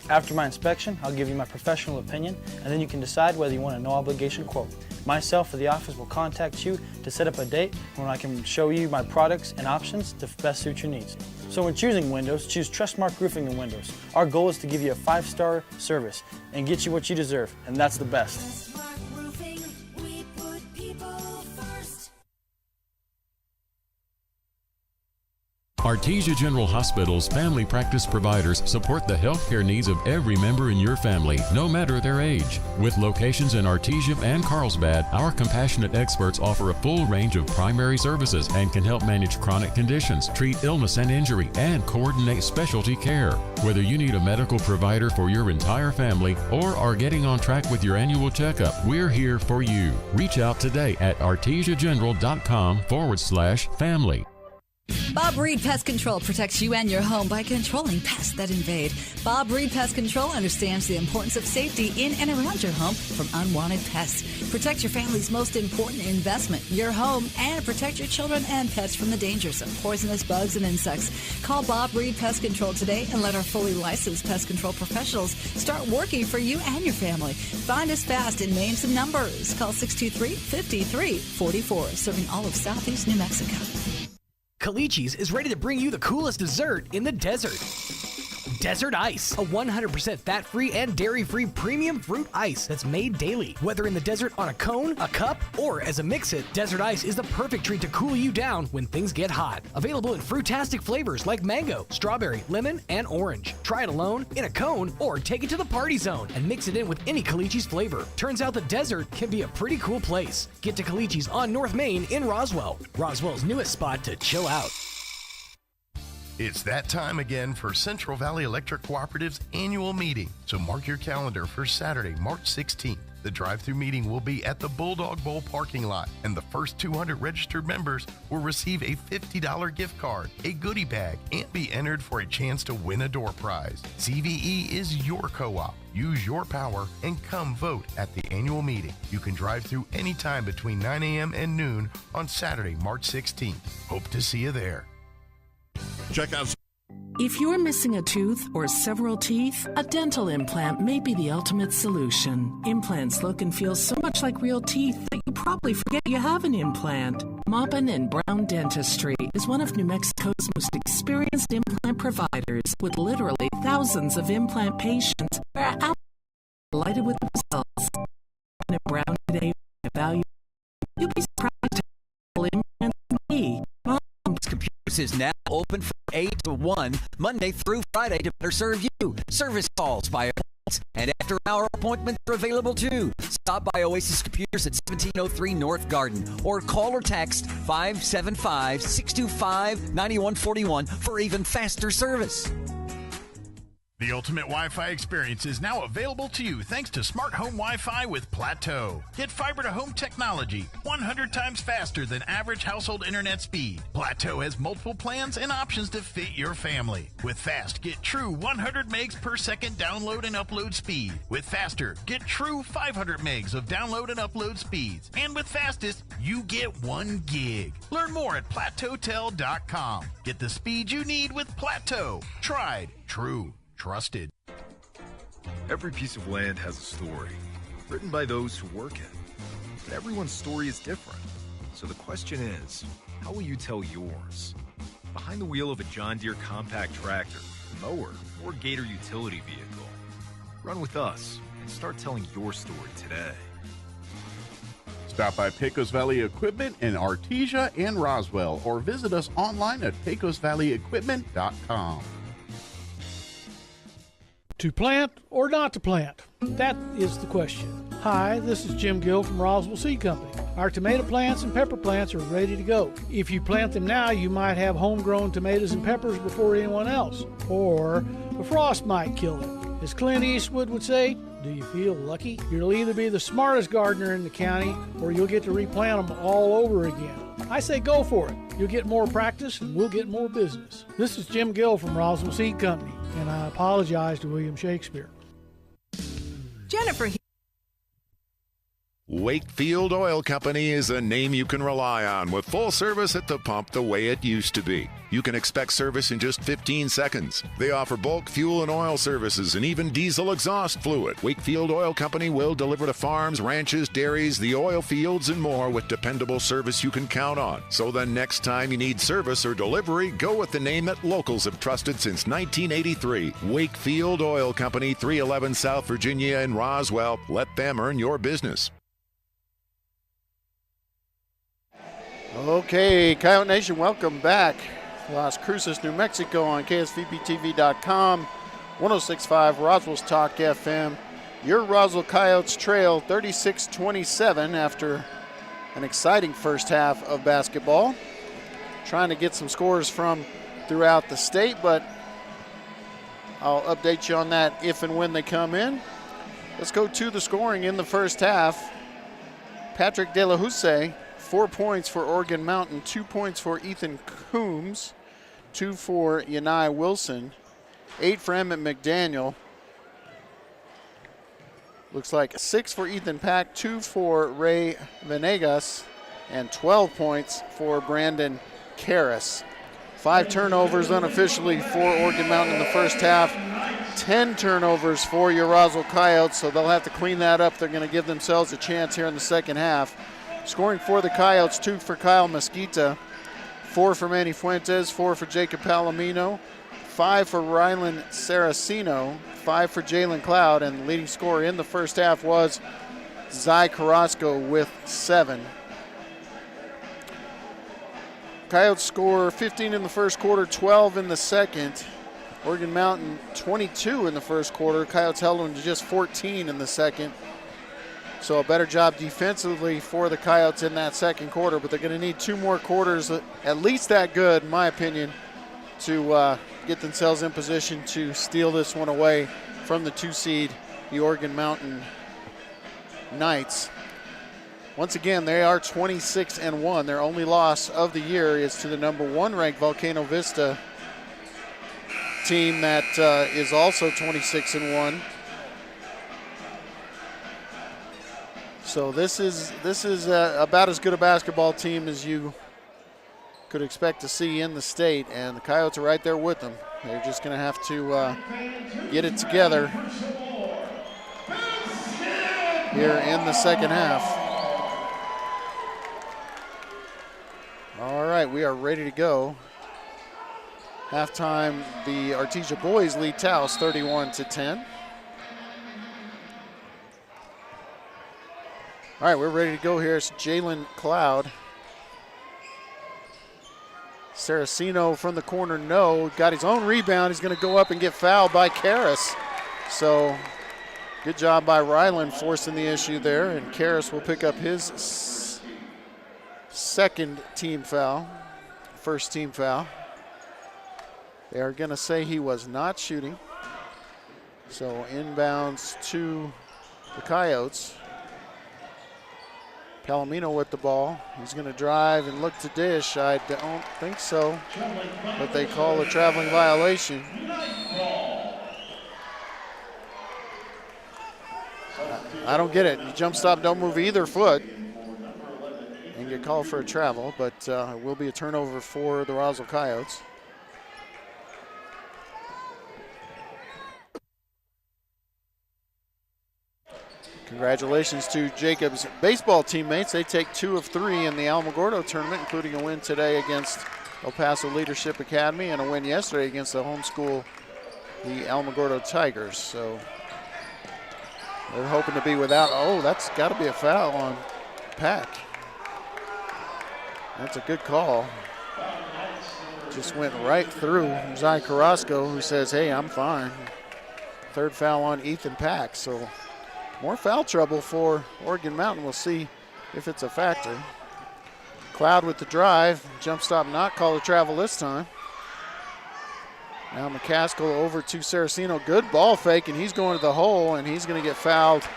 After my inspection, I'll give you my professional opinion, and then you can decide whether you want a no-obligation quote. Myself or the office will contact you to set up a date when I can show you my products and options to best suit your needs. So when choosing windows, choose Trustmark Roofing and Windows. Our goal is to give you a 5-star service and get you what you deserve, and that's the best. Artesia General Hospital's family practice providers support the healthcare needs of every member in your family, no matter their age. With locations in Artesia and Carlsbad, our compassionate experts offer a full range of primary services and can help manage chronic conditions, treat illness and injury, and coordinate specialty care. Whether you need a medical provider for your entire family or are getting on track with your annual checkup, we're here for you. Reach out today at artesiageneral.com/family. Bob Reed Pest Control protects you and your home by controlling pests that invade. Bob Reed Pest Control understands the importance of safety in and around your home from unwanted pests. Protect your family's most important investment, your home, and protect your children and pets from the dangers of poisonous bugs and insects. Call Bob Reed Pest Control today and let our fully licensed pest control professionals start working for you and your family. Find us fast in names and numbers. Call 623-5344, serving all of Southeast New Mexico. Calici's is ready to bring you the coolest dessert in the desert. Desert Ice, a 100% fat-free and dairy-free premium fruit ice that's made daily. Whether in the desert on a cone, a cup, or as a mix-it, Desert Ice is the perfect treat to cool you down when things get hot. Available in fruitastic flavors like mango, strawberry, lemon, and orange. Try it alone, in a cone, or take it to the party zone and mix it in with any Calici's flavor. Turns out the desert can be a pretty cool place. Get to Calici's on North Main in Roswell. Roswell's newest spot to chill out. It's that time again for Central Valley Electric Cooperative's annual meeting. So mark your calendar for Saturday, March 16th. The drive-through meeting will be at the Bulldog Bowl parking lot, and the first 200 registered members will receive a $50 gift card, a goodie bag, and be entered for a chance to win a door prize. CVE is your co-op. Use your power and come vote at the annual meeting. You can drive through anytime between 9 a.m. and noon on Saturday, March 16th. Hope to see you there. Check out. If you're missing a tooth or several teeth, a dental implant may be the ultimate solution. Implants look and feel so much like real teeth that you probably forget you have an implant. Maupin and Brown Dentistry is one of New Mexico's most experienced implant providers, with literally thousands of implant patients who are out delighted with the results. And Brown today value. You'll be surprised to implants me. Computers is now open from 8 to 1, Monday through Friday to better serve you. Service calls by appointments and after-hour appointments are available too. Stop by Oasis Computers at 1703 North Garden or call or text 575-625-9141 for even faster service. The ultimate Wi-Fi experience is now available to you thanks to Smart Home Wi-Fi with Plateau. Get fiber-to-home technology 100 times faster than average household internet speed. Plateau has multiple plans and options to fit your family. With Fast, get true 100 megs per second download and upload speed. With Faster, get true 500 megs of download and upload speeds. And with Fastest, you get 1 gig. Learn more at plateautel.com. Get the speed you need with Plateau. Tried, true, trusted. Every piece of land has a story, written by those who work it. But everyone's story is different. So the question is, how will you tell yours? Behind the wheel of a John Deere compact tractor, mower, or Gator utility vehicle. Run with us and start telling your story today. Stop by Pecos Valley Equipment in Artesia and Roswell, or visit us online at pecosvalleyequipment.com. To plant or not to plant? That is the question. Hi, this is Jim Gill from Roswell Seed Company. Our tomato plants and pepper plants are ready to go. If you plant them now, you might have homegrown tomatoes and peppers before anyone else. Or the frost might kill them. As Clint Eastwood would say, do you feel lucky? You'll either be the smartest gardener in the county or you'll get to replant them all over again. I say go for it. You'll get more practice and we'll get more business. This is Jim Gill from Roswell Seed Company, and I apologize to William Shakespeare. Jennifer. Wakefield Oil Company is a name you can rely on with full service at the pump the way it used to be. You can expect service in just 15 seconds. They offer bulk fuel and oil services and even diesel exhaust fluid. Wakefield Oil Company will deliver to farms, ranches, dairies, the oil fields, and more with dependable service you can count on. So the next time you need service or delivery, go with the name that locals have trusted since 1983. Wakefield Oil Company, 311 South Virginia in Roswell. Let them earn your business. Okay, Coyote Nation, welcome back. Las Cruces, New Mexico on KSVPTV.com, 106.5 Roswell's Talk FM. Your Roswell Coyotes trail 36-27 after an exciting first half of basketball. Trying to get some scores from throughout the state, but I'll update you on that if and when they come in. Let's go to the scoring in the first half. Patrick De La Houssaye, 4 points for Oregon Mountain, 2 points for Ethan Coombs, 2 for Yanai Wilson, 8 for Emmett McDaniel. Looks like 6 for Ethan Pack, 2 for Ray Venegas, and 12 points for Brandon Karras. 5 turnovers unofficially for Oregon Mountain in the first half. 10 turnovers for your Roswell Coyotes, so they'll have to clean that up. They're going to give themselves a chance here in the second half. Scoring for the Coyotes, 2 for Kyle Mesquita, 4 for Manny Fuentes, 4 for Jacob Palomino, 5 for Rylan Saraceno, 5 for Jalen Cloud, and the leading scorer in the first half was Zai Carrasco with 7. Coyotes score 15 in the first quarter, 12 in the second. Oregon Mountain 22 in the first quarter. Coyotes held them to just 14 in the second. So a better job defensively for the Coyotes in that second quarter, but they're going to need 2 more quarters, at least that good, in my opinion, to get themselves in position to steal this one away from the 2 seed, the Oregon Mountain Knights. Once again, they are 26-1. Their only loss of the year is to the number 1 ranked Volcano Vista team that is also 26-1. So this is about as good a basketball team as you could expect to see in the state, and the Coyotes are right there with them. They're just going to have to get it together here in the second half. All right, we are ready to go. Halftime, the Artesia boys lead Taos 31-10. All right, we're ready to go here. It's Jalen Cloud. Saraceno from the corner, no. Got his own rebound. He's going to go up and get fouled by Karras. So good job by Ryland forcing the issue there, and Karras will pick up his second team foul, first team foul. They are going to say he was not shooting. So inbounds to the Coyotes. Palomino with the ball. He's going to drive and look to dish. I don't think so, but they call a traveling violation. I don't get it. You jump stop, don't move either foot, and get called for a travel, but it will be a turnover for the Roswell Coyotes. Congratulations to Jacob's baseball teammates. They take 2 of 3 in the Alamogordo tournament, including a win today against El Paso Leadership Academy and a win yesterday against the home school, the Alamogordo Tigers. So they're hoping to be without. Oh, that's got to be a foul on Pack. That's a good call. Just went right through Zai Carrasco, who says, hey, I'm fine. Third foul on Ethan Pack. So more foul trouble for Oregon Mountain. We'll see if it's a factor. Cloud with the drive. Jump stop not called a travel this time. Now McCaskill over to Saraceno. Good ball fake, and he's going to the hole, and he's going to get fouled.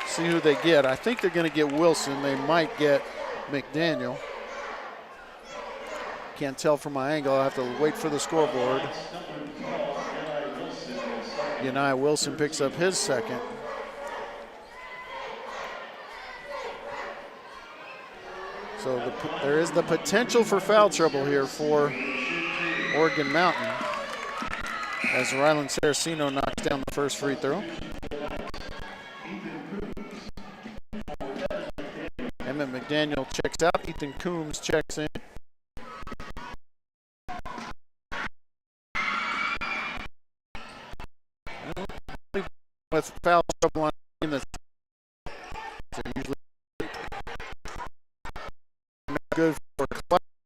See who they get. I think they're going to get Wilson. They might get McDaniel. Can't tell from my angle. I'll have to wait for the scoreboard. Yanai Wilson picks up his second. So there is the potential for foul trouble here for Oregon Mountain as Ryland Saraceno knocks down the first free throw. Emmett McDaniel checks out. Ethan Coombs checks in. With foul trouble on the team that's usually not good for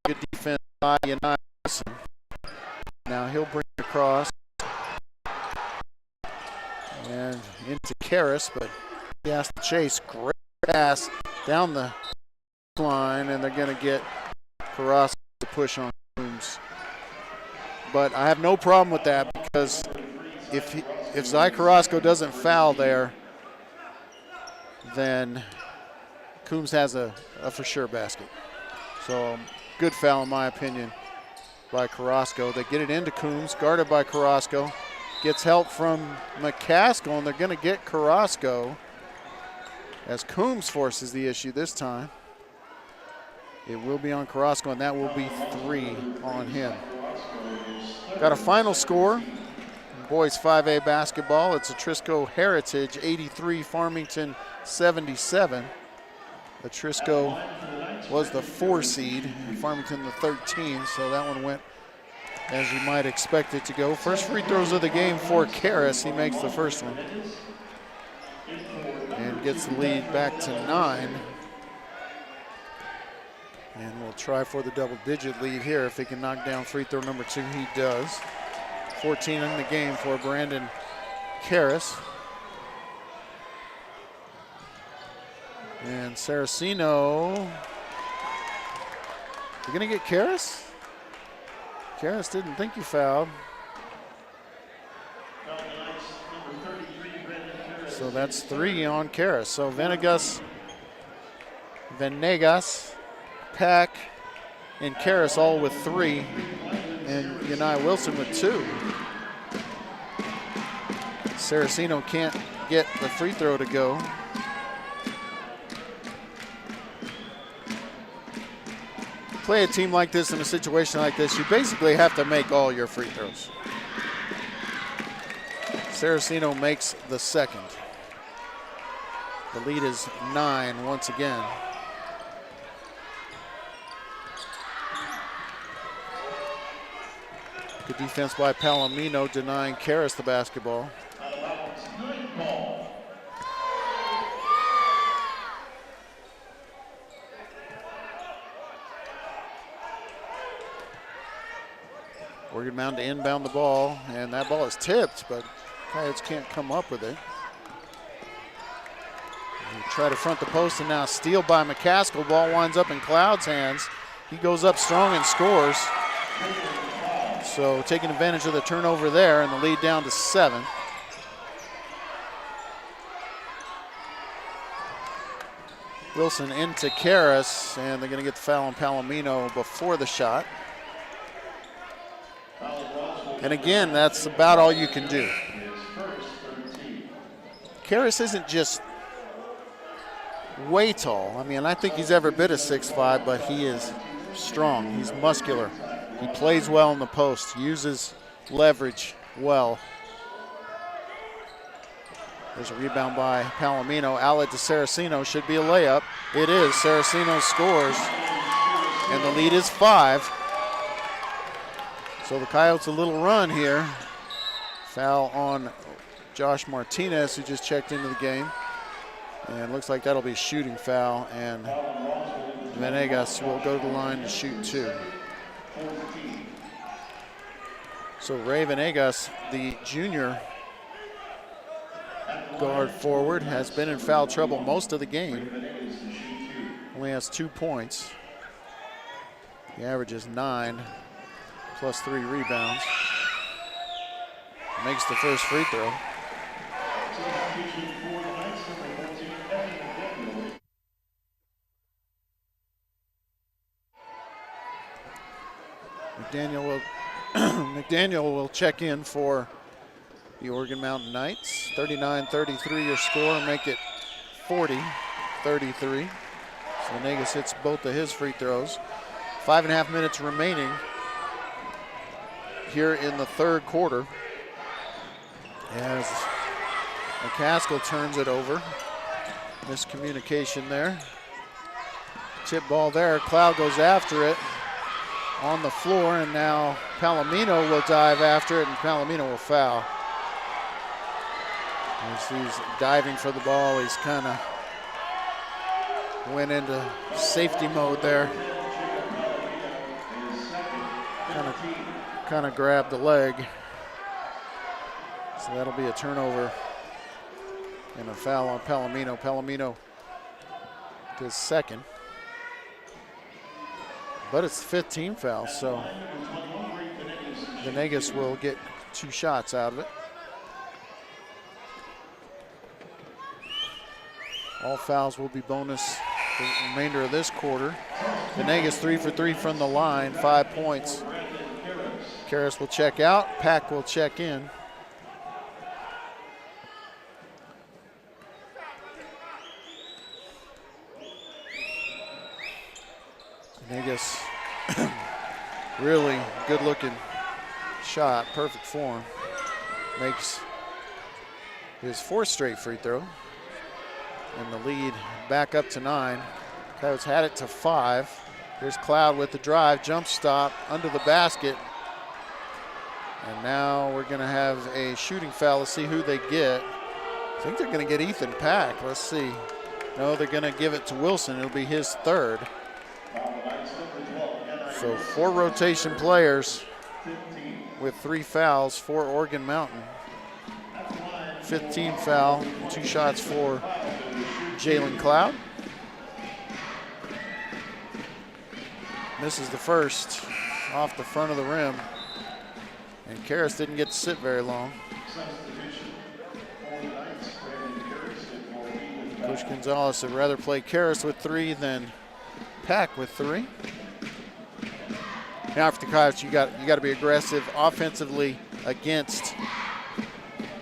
good defense by United Wilson. Now he'll bring it across and into Karras, but he has to chase. Great pass down the line, and they're going to get Carrasco to push on Coombs. But I have no problem with that because if Zy Carrasco doesn't foul there, then Coombs has a for sure basket. So good foul in my opinion by Carrasco. They get it into Coombs, guarded by Carrasco. Gets help from McCaskill, and they're going to get Carrasco as Coombs forces the issue this time. It will be on Carrasco, and that will be 3 on him. Got a final score in boys 5A basketball. It's Atrisco Heritage 83, Farmington 77. Atrisco was the 4 seed, and Farmington the 13, so that one went as you might expect it to go. First free throws of the game for Karras. He makes the first one and gets the lead back to 9. And we'll try for the double-digit lead here. If he can knock down free throw number 2, he does. 14 in the game for Brandon Karras. And Saraceno, you gonna get Karras? Karras didn't think you fouled. So that's 3 on Karras. So Venegas, Pack, and Karras all with 3, and Yanai Wilson with 2. Saraceno can't get the free throw to go. Play a team like this in a situation like this, you basically have to make all your free throws. Saraceno makes the second. The lead is 9 once again. Good defense by Palomino, denying Karras the basketball. Oregon Mountain to inbound the ball, and that ball is tipped, but Coyotes can't come up with it. They try to front the post, and now steal by McCaskill. Ball winds up in Cloud's hands. He goes up strong and scores. So taking advantage of the turnover there, and the lead down to 7. Wilson into Karras, and they're going to get the foul on Palomino before the shot. And again, that's about all you can do. Karras isn't just way tall. I mean, I think he's every bit of 6'5", but he is strong. He's muscular. He plays well in the post, uses leverage well. There's a rebound by Palomino. Outlet to Saraceno, should be a layup. It is. Saraceno scores, and the lead is 5. So the Coyotes a little run here. Foul on Josh Martinez, who just checked into the game. And looks like that'll be a shooting foul, and Venegas will go to the line to shoot 2. So Ray Venegas, the junior guard forward, has been in foul trouble most of the game. Only has 2 points. The average is 9. Plus 3 rebounds. Makes the first free throw. McDaniel will check in for the Oregon Mountain Knights. 39-33 your score, make it 40-33. Venegas hits both of his free throws. 5.5 minutes remaining here in the third quarter as McCaskill turns it over. Miscommunication there. Chip ball there. Cloud goes after it on the floor, and now Palomino will dive after it, and Palomino will foul. As he's diving for the ball, he's kind of went into safety mode there. Kind of grabbed the leg. So that'll be a turnover and a foul on Palomino. Palomino his second. But it's the 5th team foul, so Venegas will get 2 shots out of it. All fouls will be bonus for the remainder of this quarter. Venegas 3 for 3 from the line, 5 points. Karras will check out, Pack will check in. Venegas, really good looking shot, perfect form. Makes his 4th straight free throw. And the lead back up to 9. Coyotes had it to 5. Here's Cloud with the drive, jump stop under the basket. And now we're gonna have a shooting foul. Let's see who they get. I think they're gonna get Ethan Pack. Let's see. No, they're gonna give it to Wilson. It'll be his 3rd. So 4 rotation players with 3 fouls for Oregon Mountain. 5th team foul, 2 shots for Jalen Cloud. Misses the first off the front of the rim. And Karras didn't get to sit very long. Coach Gonzalez would rather play Karras with 3 than Pack with 3. Now for the Coyotes, you got to be aggressive offensively against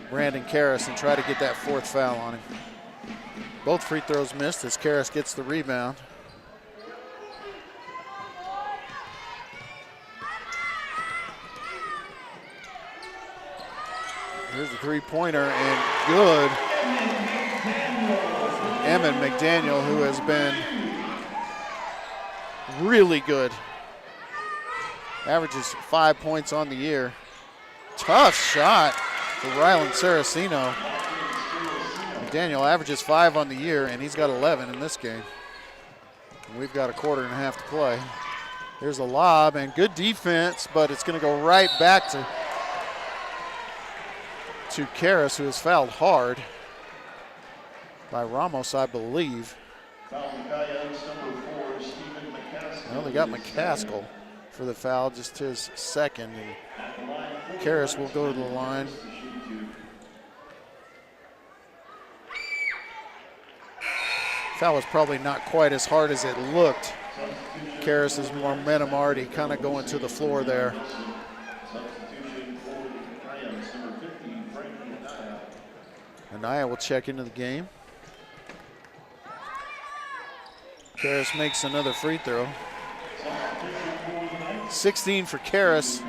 Brandon Karras and try to get that 4th foul on him. Both free throws missed as Karras gets the rebound. Here's the 3-pointer and good. Emmett McDaniel, who has been really good. Averages 5 points on the year. Tough shot for Rylan Saraceno. McDaniel averages 5 on the year, and he's got 11 in this game. And we've got a quarter and a half to play. Here's a lob, and good defense, but it's going to go right back to Karras, who is fouled hard by Ramos, I believe. Well, they got McCaskill for the foul, just his 2nd. And Karras will go to the line. Foul was probably not quite as hard as it looked. Karras' momentum already kind of going to the floor there. Anaya will check into the game. Karras makes another free throw. 16 for Karras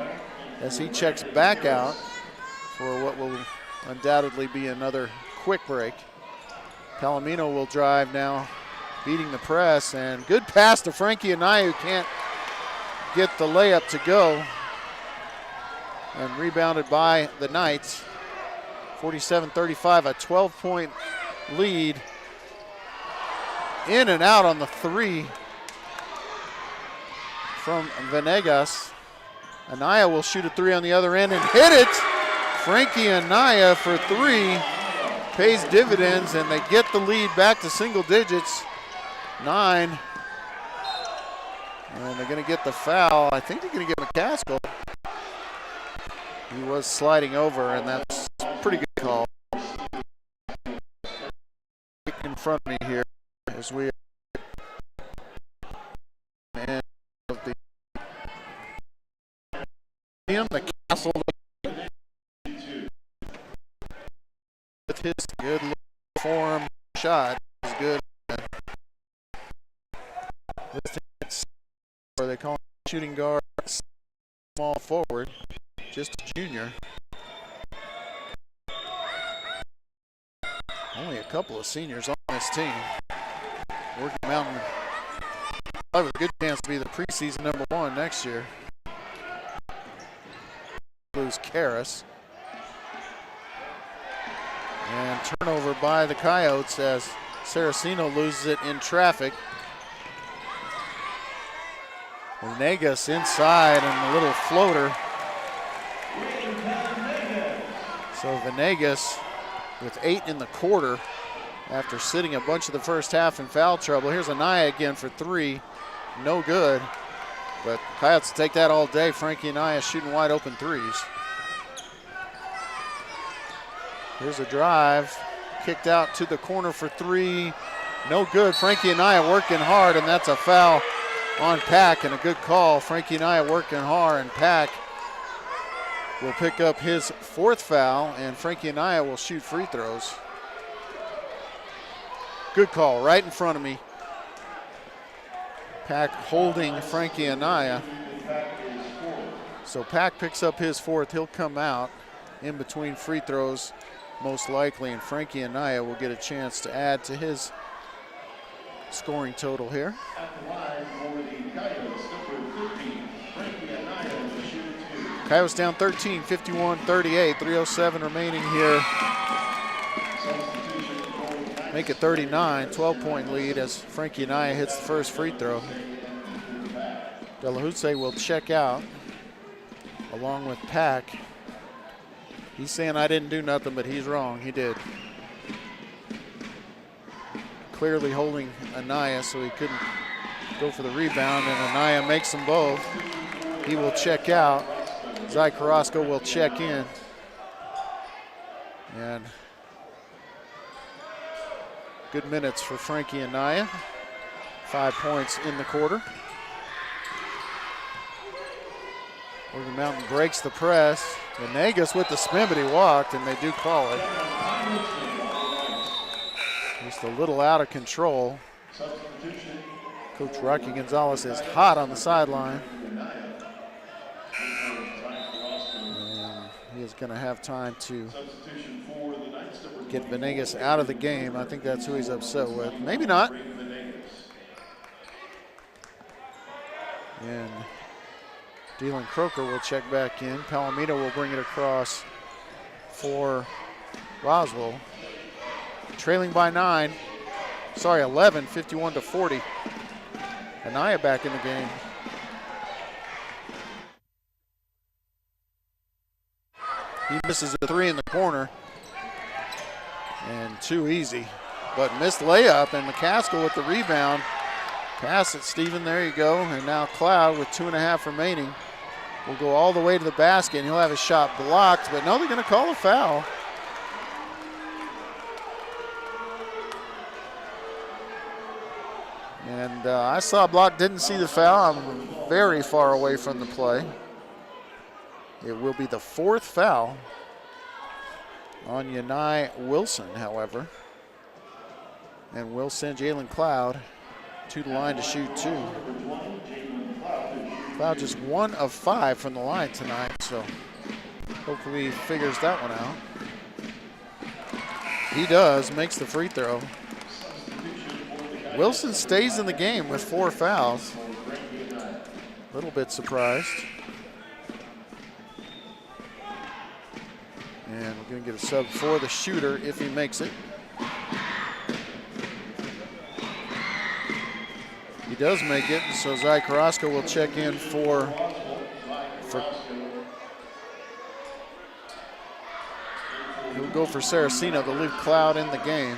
as he checks back out for what will undoubtedly be another quick break. Palomino will drive now, beating the press, and good pass to Frankie Anaya, who can't get the layup to go. And rebounded by the Knights. 47-35, a 12-point lead. In and out on the 3 from Venegas. Anaya will shoot a 3 on the other end and hit it. Frankie Anaya for 3 pays dividends, and they get the lead back to single digits, 9. And they're going to get the foul. I think they're going to get McCaskill. He was sliding over, and that's a pretty good call. In front of me here as we and of the Castle with his good form shot is good. Listed at or they call him shooting guard, small forward, just a junior. Only a couple of seniors on this team. Working Mountain will have a good chance to be the preseason #1 next year. Blues Karras. And turnover by the Coyotes as Saraceno loses it in traffic. Venegas inside and a little floater. So Venegas with 8 in the quarter after sitting a bunch of the first half in foul trouble. Here's Anaya again for 3. No good. But Coyotes take that all day. Frankie Anaya shooting wide open threes. Here's a drive. Kicked out to the corner for 3. No good. Frankie Anaya working hard, and that's a foul on Pack, and a good call. Frankie Anaya working hard, and Pack will pick up his 4th foul, and Frankie Anaya will shoot free throws. Good call, right in front of me. Pack holding Frankie Anaya. So Pack picks up his 4th. He'll come out in between free throws, most likely, and Frankie Anaya will get a chance to add to his scoring total here. Coyotes down 13, 51-38, 3:07 remaining here. Make it 39, 12-point lead as Frankie Anaya hits the first free throw. Delahousse will check out along with Pack. He's saying I didn't do nothing, but he's wrong, he did. Clearly holding Anaya so he couldn't go for the rebound, and Anaya makes them both. He will check out. Zai Carrasco will check in. And good minutes for Frankie Anaya. 5 points in the quarter. Oregon Mountain breaks the press. Venegas with the spin, but he walked, and they do call it. Just a little out of control. Coach Rocky Gonzalez is hot on the sideline. And he is going to have time to get Venegas out of the game. I think that's who he's upset with. Maybe not. And Dylan Croker will check back in. Palomino will bring it across for Roswell. Trailing by 11, 51-40. Anaya back in the game. He misses a 3 in the corner. And too easy. But missed layup, and McCaskill with the rebound. Pass it, Steven, there you go. And now Cloud with 2.5 remaining will go all the way to the basket, and he'll have his shot blocked, but no, they're gonna call a foul. And I saw a block, didn't see the foul. I'm very far away from the play. It will be the 4th foul on Yanai Wilson, however. And will send Jalen Cloud to the line to shoot 2. Cloud just 1 of 5 from the line tonight, so hopefully he figures that one out. He does, makes the free throw. Wilson stays in the game with 4 fouls. A little bit surprised. And we're going to get a sub for the shooter if he makes it. He does make it, so Zai Carrasco will check in for he'll go for Saraceno to leave Cloud in the game.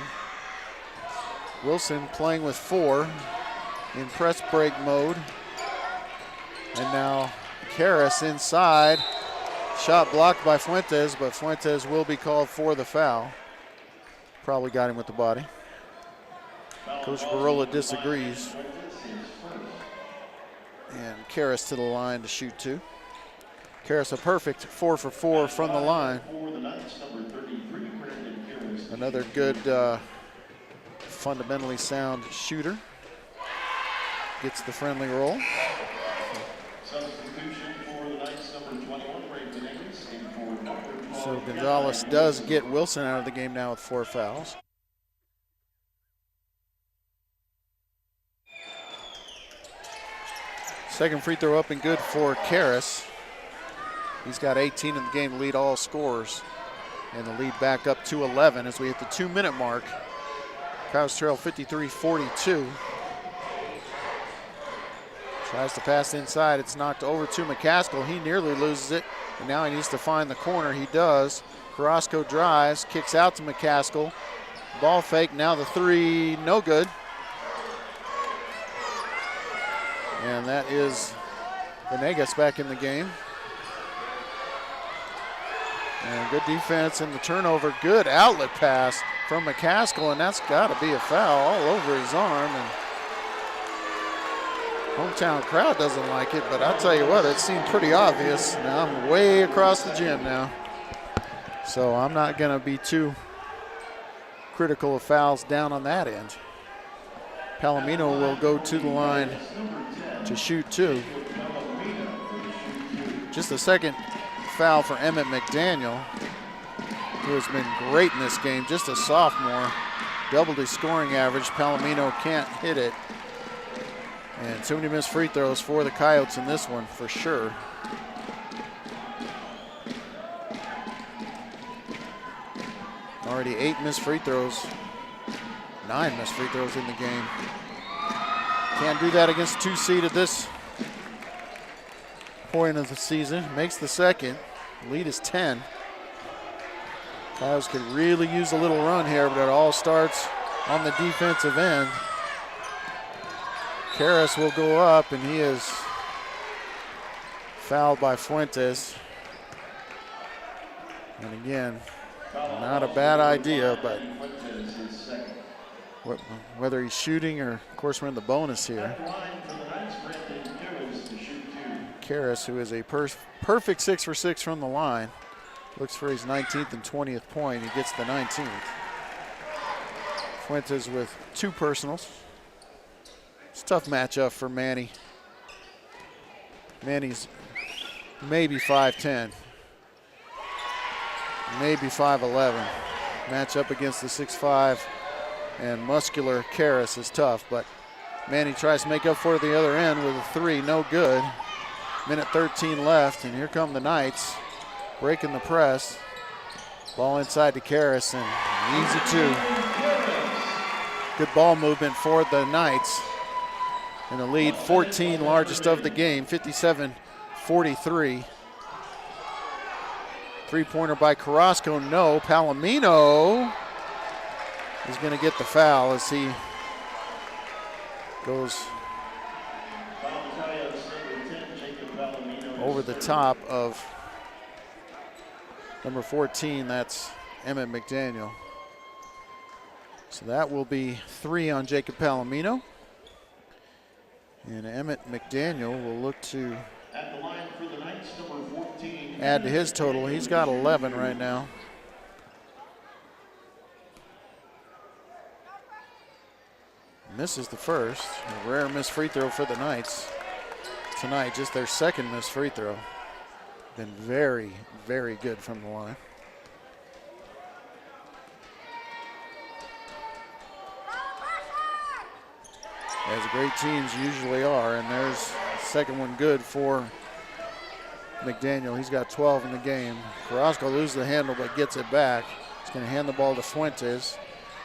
Wilson playing with 4 in press break mode. And now Karras inside. Shot blocked by Fuentes, but Fuentes will be called for the foul. Probably got him with the body. Coach Barola disagrees. And Karras to the line to shoot 2. Karras a perfect 4 for 4 from the line. Another good fundamentally sound shooter. gets the friendly roll. Substitution for the Knights, number 21, Ray Venegas, and for number 12. So Gonzalez does get Wilson out of the game now with 4 fouls. Second free throw up and good for Karras. He's got 18 in the game to lead all scorers. And the lead back up to 11 as we hit the 2-minute mark. Coyotes trail 53-42. Tries to pass inside. It's knocked over to McCaskill. He nearly loses it. And now he needs to find the corner. He does. Carrasco drives, kicks out to McCaskill. Ball fake. Now the 3, no good. And that is Venegas back in the game. And good defense in the turnover. Good outlet pass from McCaskill, and that's got to be a foul all over his arm. And hometown crowd doesn't like it, but I'll tell you what, it seemed pretty obvious. Now I'm way across the gym now. So I'm not going to be too critical of fouls down on that end. Palomino will go to the line to shoot 2. Just the second foul for Emmett McDaniel, who has been great in this game, just a sophomore. Doubled his scoring average. Palomino can't hit it. And too many missed free throws for the Coyotes in this one for sure. Already 8 missed free throws, 9 missed free throws in the game. Can't do that against 2 seed at this point of the season. Makes the second. Lead is 10. Coyotes could really use a little run here, but it all starts on the defensive end. Karras will go up, and he is fouled by Fuentes. And again, not a bad idea, but whether he's shooting or, of course, we're in the bonus here. Karras, who is a perfect 6 for 6 from the line, looks for his 19th and 20th point. He gets the 19th. Fuentes with 2 personals. It's a tough matchup for Manny. Manny's maybe 5'10", maybe 5'11". Matchup against the 6'5" and muscular Karras is tough, but Manny tries to make up for it the other end with a 3, no good. Minute 13 left, and here come the Knights, breaking the press. Ball inside to Karras, and easy 2. Good ball movement for the Knights. And the lead, 14, largest of the game, 57-43. Three-pointer by Carrasco, no. Palomino is going to get the foul as he goes over the top of number 14, that's Emmett McDaniel. So that will be 3 on Jacob Palomino. And Emmett McDaniel will look to add to his total. He's got 11 right now. Misses the first. A rare missed free throw for the Knights tonight. Just their second missed free throw. Been very, very good from the line. As great teams usually are, and there's the second one good for McDaniel. He's got 12 in the game. Carrasco loses the handle but gets it back. He's going to hand the ball to Fuentes.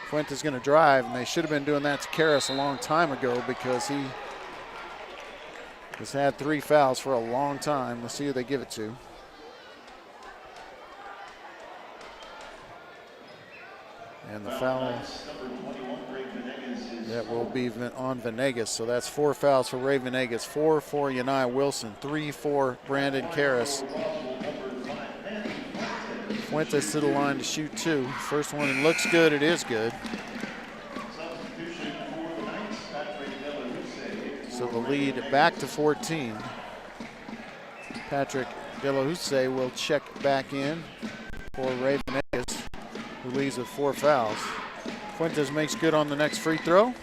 Fuentes going to drive, and they should have been doing that to Karras a long time ago because he has had 3 fouls for a long time. Let's see who they give it to. And the foul that will be on Venegas. So that's 4 fouls for Ray Venegas, 4 for Yanai Wilson, 3 for Brandon Karras. Fuentes to the line to shoot 2. First one looks good, it is good. So the lead back to 14. Patrick De La Houssaye will check back in for Ray Venegas, who leads with 4 fouls. Fuentes makes good on the next free throw.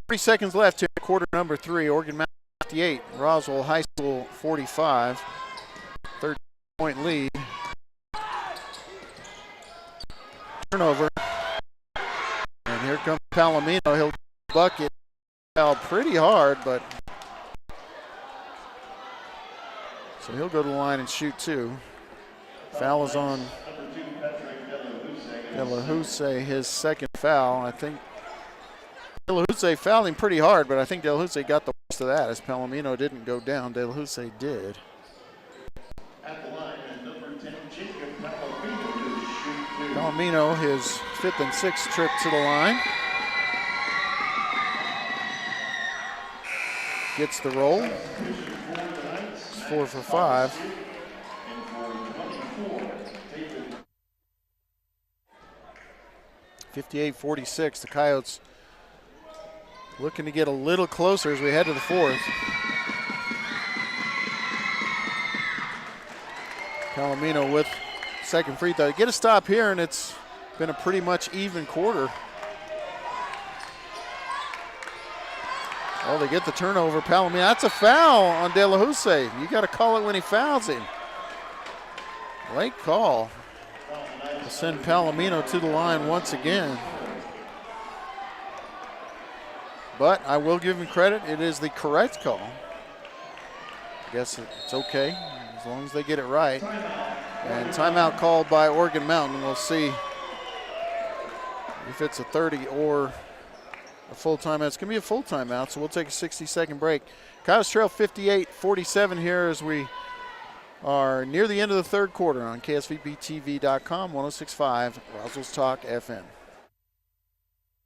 30 seconds left here. quarter number 3. Oregon Mountain 58, Roswell High School 45. 13-point lead. Turnover. And here comes Palomino. He'll bucket. Foul pretty hard, but so he'll go to the line and shoot 2. Foul is on De La Houssaye, his second foul. I think De La Houssaye fouled him pretty hard, but I think De La Houssaye got the worst of that as Palomino didn't go down. De La Houssaye did. At the line, number 10, Jacob Palomino to shoot 2. Palomino, his 5th and 6th trip to the line. Gets the roll. It's 4 for 5. 58-46, the Coyotes looking to get a little closer as we head to the 4th. Palomino with second free throw. Get a stop here, and it's been a pretty much even quarter. Oh, they get the turnover. Palomino, that's a foul on De La Houssaye. You got to call it when he fouls him. Late call. We'll send Palomino to the line once again. But I will give him credit. It is the correct call. I guess it's okay as long as they get it right. And timeout called by Oregon Mountain. We'll see if it's a 30 or a full timeout. It's going to be a full timeout, so we'll take a 60-second break. Coyotes trail 58-47 here as we are near the end of the third quarter on KSVPTV.com, 106.5, Roswell's Talk FM.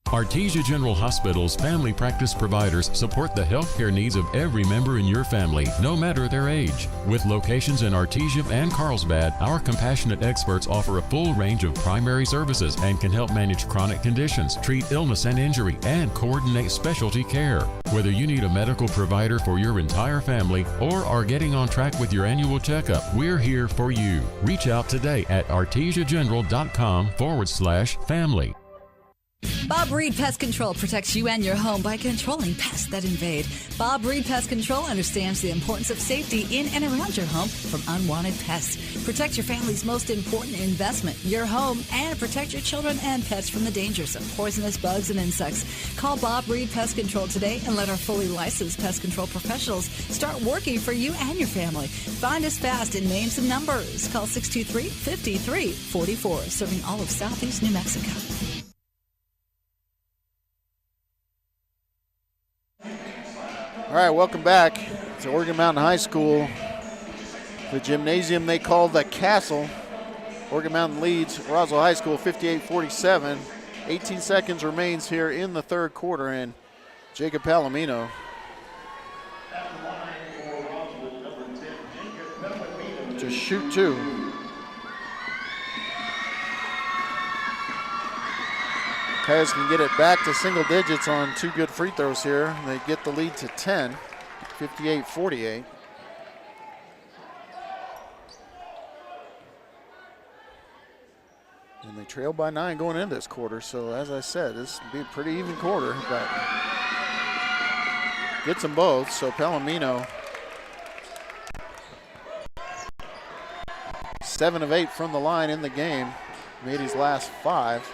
Artesia General Hospital's family practice providers support the healthcare needs of every member in your family, no matter their age. With locations in Artesia and Carlsbad, our compassionate experts offer a full range of primary services and can help manage chronic conditions, treat illness and injury, and coordinate specialty care. Whether you need a medical provider for your entire family or are getting on track with your annual checkup, we're here for you. Reach out today at artesiageneral.com/family. Bob Reed Pest Control protects you and your home by controlling pests that invade. Bob Reed Pest Control understands the importance of safety in and around your home from unwanted pests. Protect your family's most important investment, your home, and protect your children and pets from the dangers of poisonous bugs and insects. Call Bob Reed Pest Control today and let our fully licensed pest control professionals start working for you and your family. Find us fast in names and numbers. Call 623-5344, serving all of Southeast New Mexico. All right, welcome back to Oregon Mountain High School. The gymnasium they call the Castle. Oregon Mountain leads Roswell High School 58-47. 18 seconds remains here in the third quarter, and Jacob Palomino. To shoot 2. Coyotes can get it back to single digits on 2 good free throws here. They get the lead to 10, 58-48. And they trail by 9 going into this quarter. So as I said, this will be a pretty even quarter, but gets them both. So Palomino, 7 of 8 from the line in the game, made his last 5.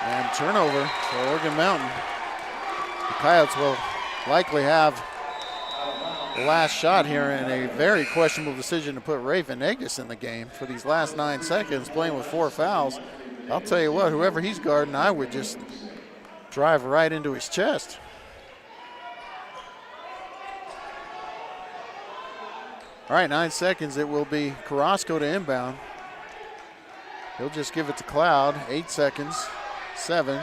And turnover for Oregon Mountain. The Coyotes will likely have the last shot here in a very questionable decision to put Raven Negus in the game for these last 9 seconds, playing with 4 fouls. I'll tell you what, whoever he's guarding, I would just drive right into his chest. All right, 9 seconds. It will be Carrasco to inbound. He'll just give it to Cloud. 8 seconds. 7,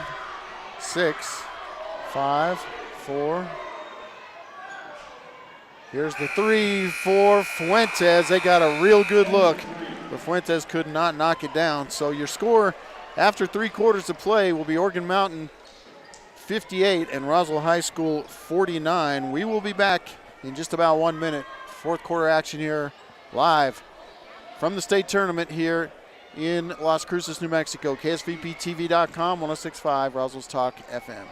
6, 5, 4. Here's the 3 for Fuentes. They got a real good look, but Fuentes could not knock it down. So your score after 3 quarters of play will be Oregon Mountain 58 and Roswell High School 49. We will be back in just about 1 minute. Fourth quarter action here live from the state tournament here in Las Cruces, New Mexico. KSVPTV.com, 106.5, Roswell's Talk FM.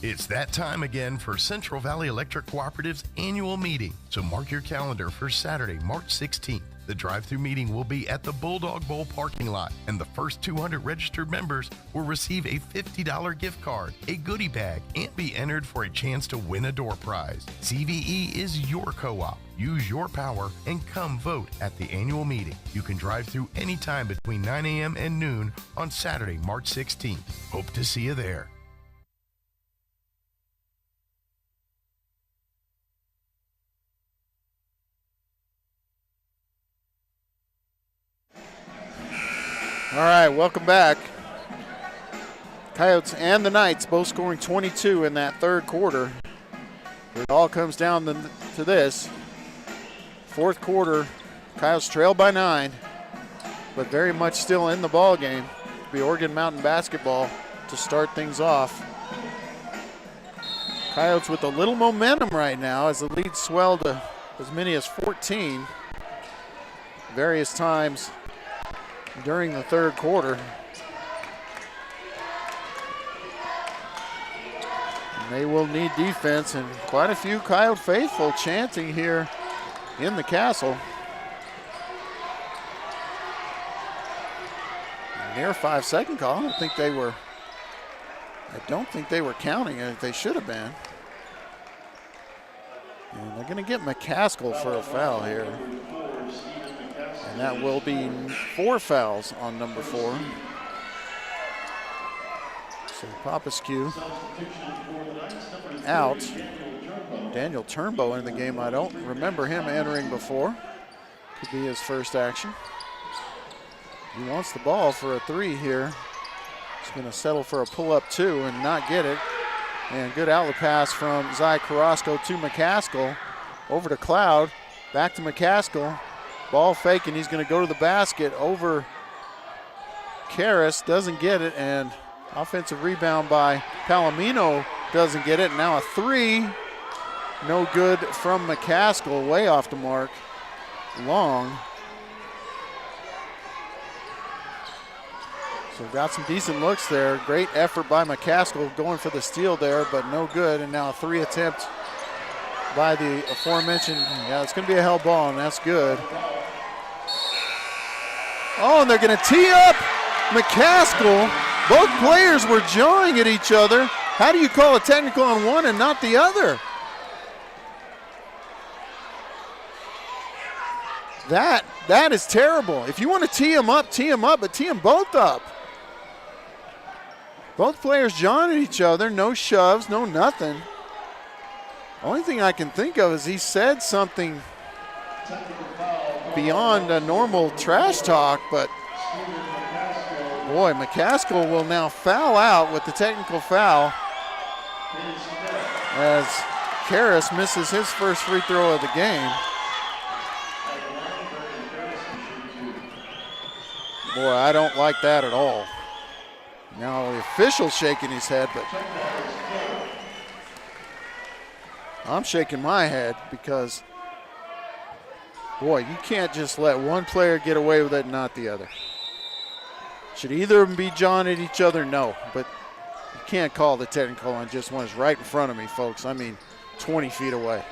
It's that time again for Central Valley Electric Cooperative's annual meeting, so mark your calendar for Saturday, March 16th. The drive-through meeting will be at the Bulldog Bowl parking lot, and the first 200 registered members will receive a $50 gift card, a goodie bag, and be entered for a chance to win a door prize. CVE is your co-op. Use your power and come vote at the annual meeting. You can drive through anytime between 9 a.m. and noon on Saturday, March 16th. Hope to see you there. All right, welcome back. Coyotes and the Knights both scoring 22 in that third quarter. It all comes down to this. Fourth quarter, Coyotes trail by 9, but very much still in the ball game. It'll be Oregon Mountain basketball to start things off. Coyotes with a little momentum right now as the lead swelled to as many as 14 various times during the third quarter. And they will need defense, and quite a few Coyote faithful chanting here in the castle. Near 5-second call. I don't think they were counting it. They should have been. And they're going to get McCaskill for a foul here. And that will be 4 fouls on number 4. So Popescu out. Daniel Turnbow in the game. I don't remember him entering before. Could be his first action. He wants the ball for a 3 here. He's going to settle for a pull-up 2 and not get it. And good outlet pass from Zai Carrasco to McCaskill. Over to Cloud. Back to McCaskill. Ball fake, and he's going to go to the basket over Karras. Doesn't get it, and offensive rebound by Palomino doesn't get it. Now a 3. No good from McCaskill. Way off the mark. Long. So got some decent looks there. Great effort by McCaskill going for the steal there, but no good. And now a 3 attempt by the aforementioned. Yeah, it's going to be a hell ball, and that's good. Oh, and they're going to tee up McCaskill. Both players were jawing at each other. How do you call a technical on one and not the other? That is terrible. If you want to tee them up, but tee them both up. Both players jawing at each other, no shoves, no nothing. Only thing I can think of is he said something beyond a normal trash talk, but boy, McCaskill will now foul out with the technical foul as Karras misses his first free throw of the game. Boy, I don't like that at all. Now the official's shaking his head, but I'm shaking my head because, boy, you can't just let one player get away with it and not the other. Should either of them be jawing at each other? No, but you can't call the technical on just one. It's right in front of me, folks. I mean, 20 feet away.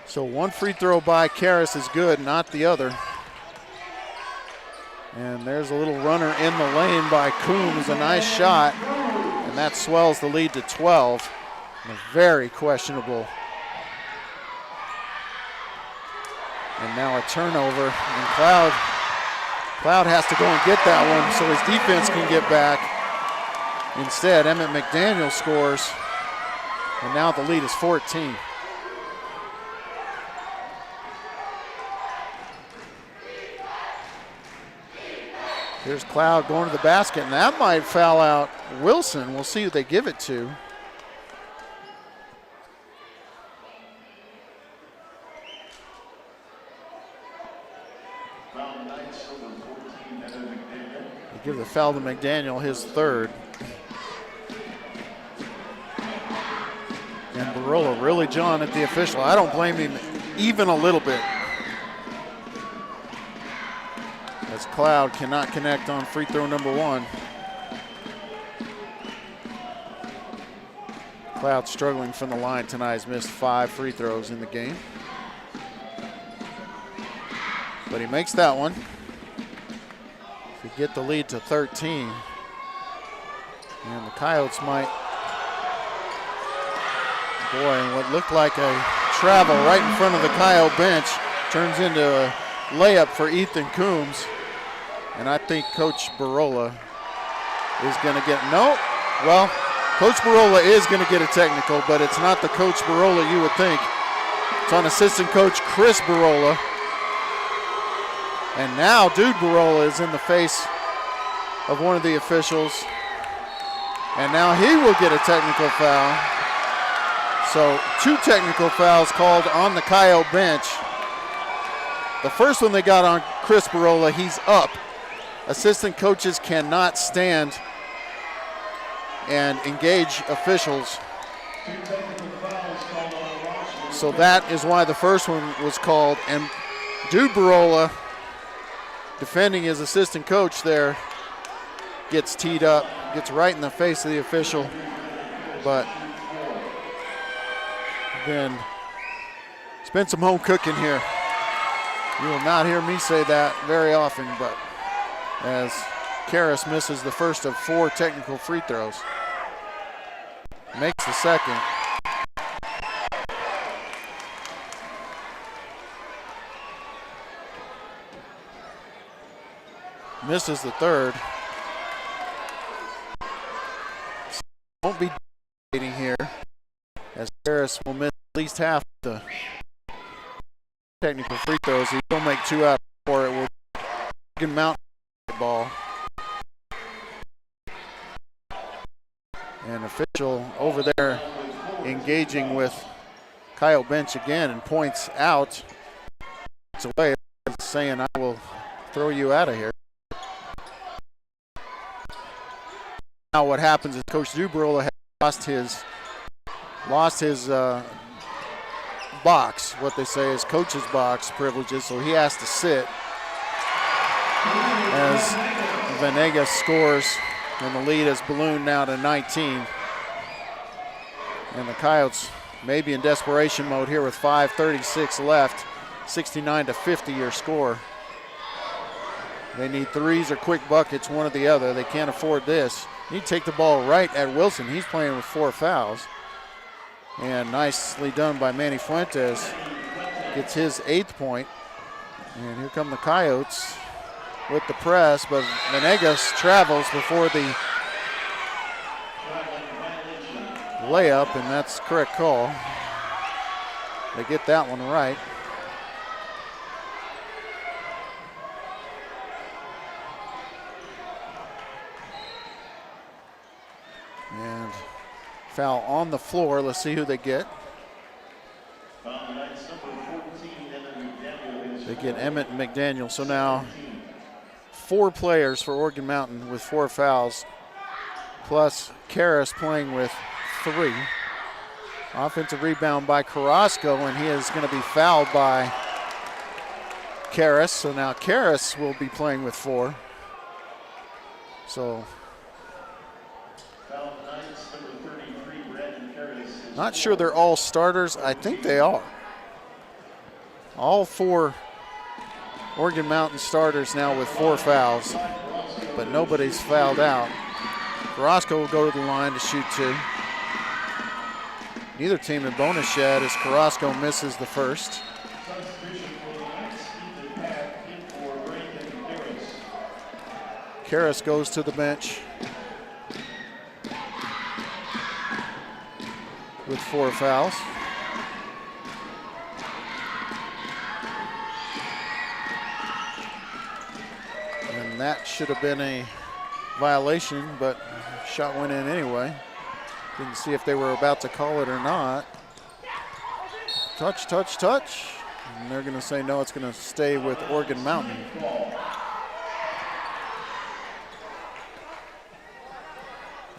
So one free throw by Karras is good, not the other. And there's a little runner in the lane by Coombs, a nice shot, and that swells the lead to 12. And a very questionable. And now a turnover, and Cloud has to go and get that one so his defense can get back. Instead, Emmett McDaniel scores, and now the lead is 14. Here's Cloud going to the basket, and that might foul out Wilson. We'll see who they give it to. They give the foul to McDaniel, his third. And Barola really jawing at the official. I don't blame him even a little bit. As Cloud cannot connect on free throw number 1. Cloud struggling from the line tonight, has missed 5 free throws in the game. But he makes that one. If we get the lead to 13, and the Coyotes might, boy, and what looked like a travel right in front of the Coyote bench turns into a layup for Ethan Coombs. And I think Coach Barola is going to get, no, well, Coach Barola is going to get a technical, but it's not the Coach Barola you would think. It's on assistant coach Chris Barola. And now Dude Barola is in the face of one of the officials. And now he will get a technical foul. So 2 technical fouls called on the Coyote bench. The first one they got on Chris Barola, he's up. Assistant coaches cannot stand and engage officials. So that is why the first one was called. And Dude Barola, defending his assistant coach there, gets teed up, gets right in the face of the official. But then it's been some home cooking here. You will not hear me say that very often, but as Karras misses the first of 4 technical free throws, makes the second. Misses the third. Won't be debating here, as Karras will miss at least half the technical free throws. He will make 2 out for it. Will Oregon Mountain ball. And official over there engaging with Kyle Bench again and points out. It's away, saying, I will throw you out of here. Now what happens is Coach Dubarola has lost his box, what they say is coach's box privileges, so he has to sit as Venegas scores, and the lead is ballooned now to 19. And the Coyotes may be in desperation mode here with 5:36 left, 69-50 your score. They need threes or quick buckets, one or the other. They can't afford this. Need to take the ball right at Wilson. He's playing with 4 fouls. And nicely done by Manny Fuentes. Gets his 8th point. And here come the Coyotes with the press, but Venegas travels before the layup, and that's the correct call. They get that one right. And foul on the floor. Let's see who they get. They get Emmett and McDaniel. So now 4 players for Oregon Mountain with 4 fouls, plus Karras playing with 3. Offensive rebound by Carrasco, and he is going to be fouled by Karras. So now Karras will be playing with 4. So not sure they're all starters. I think they are. All 4 Oregon Mountain starters now with 4 fouls, but nobody's fouled out. Carrasco will go to the line to shoot 2. Neither team in bonus shed as Carrasco misses the first. Karras goes to the bench with 4 fouls. And that should have been a violation, but shot went in anyway. Didn't see if they were about to call it or not. Touch, touch, touch. And they're going to say no, it's going to stay with Oregon Mountain.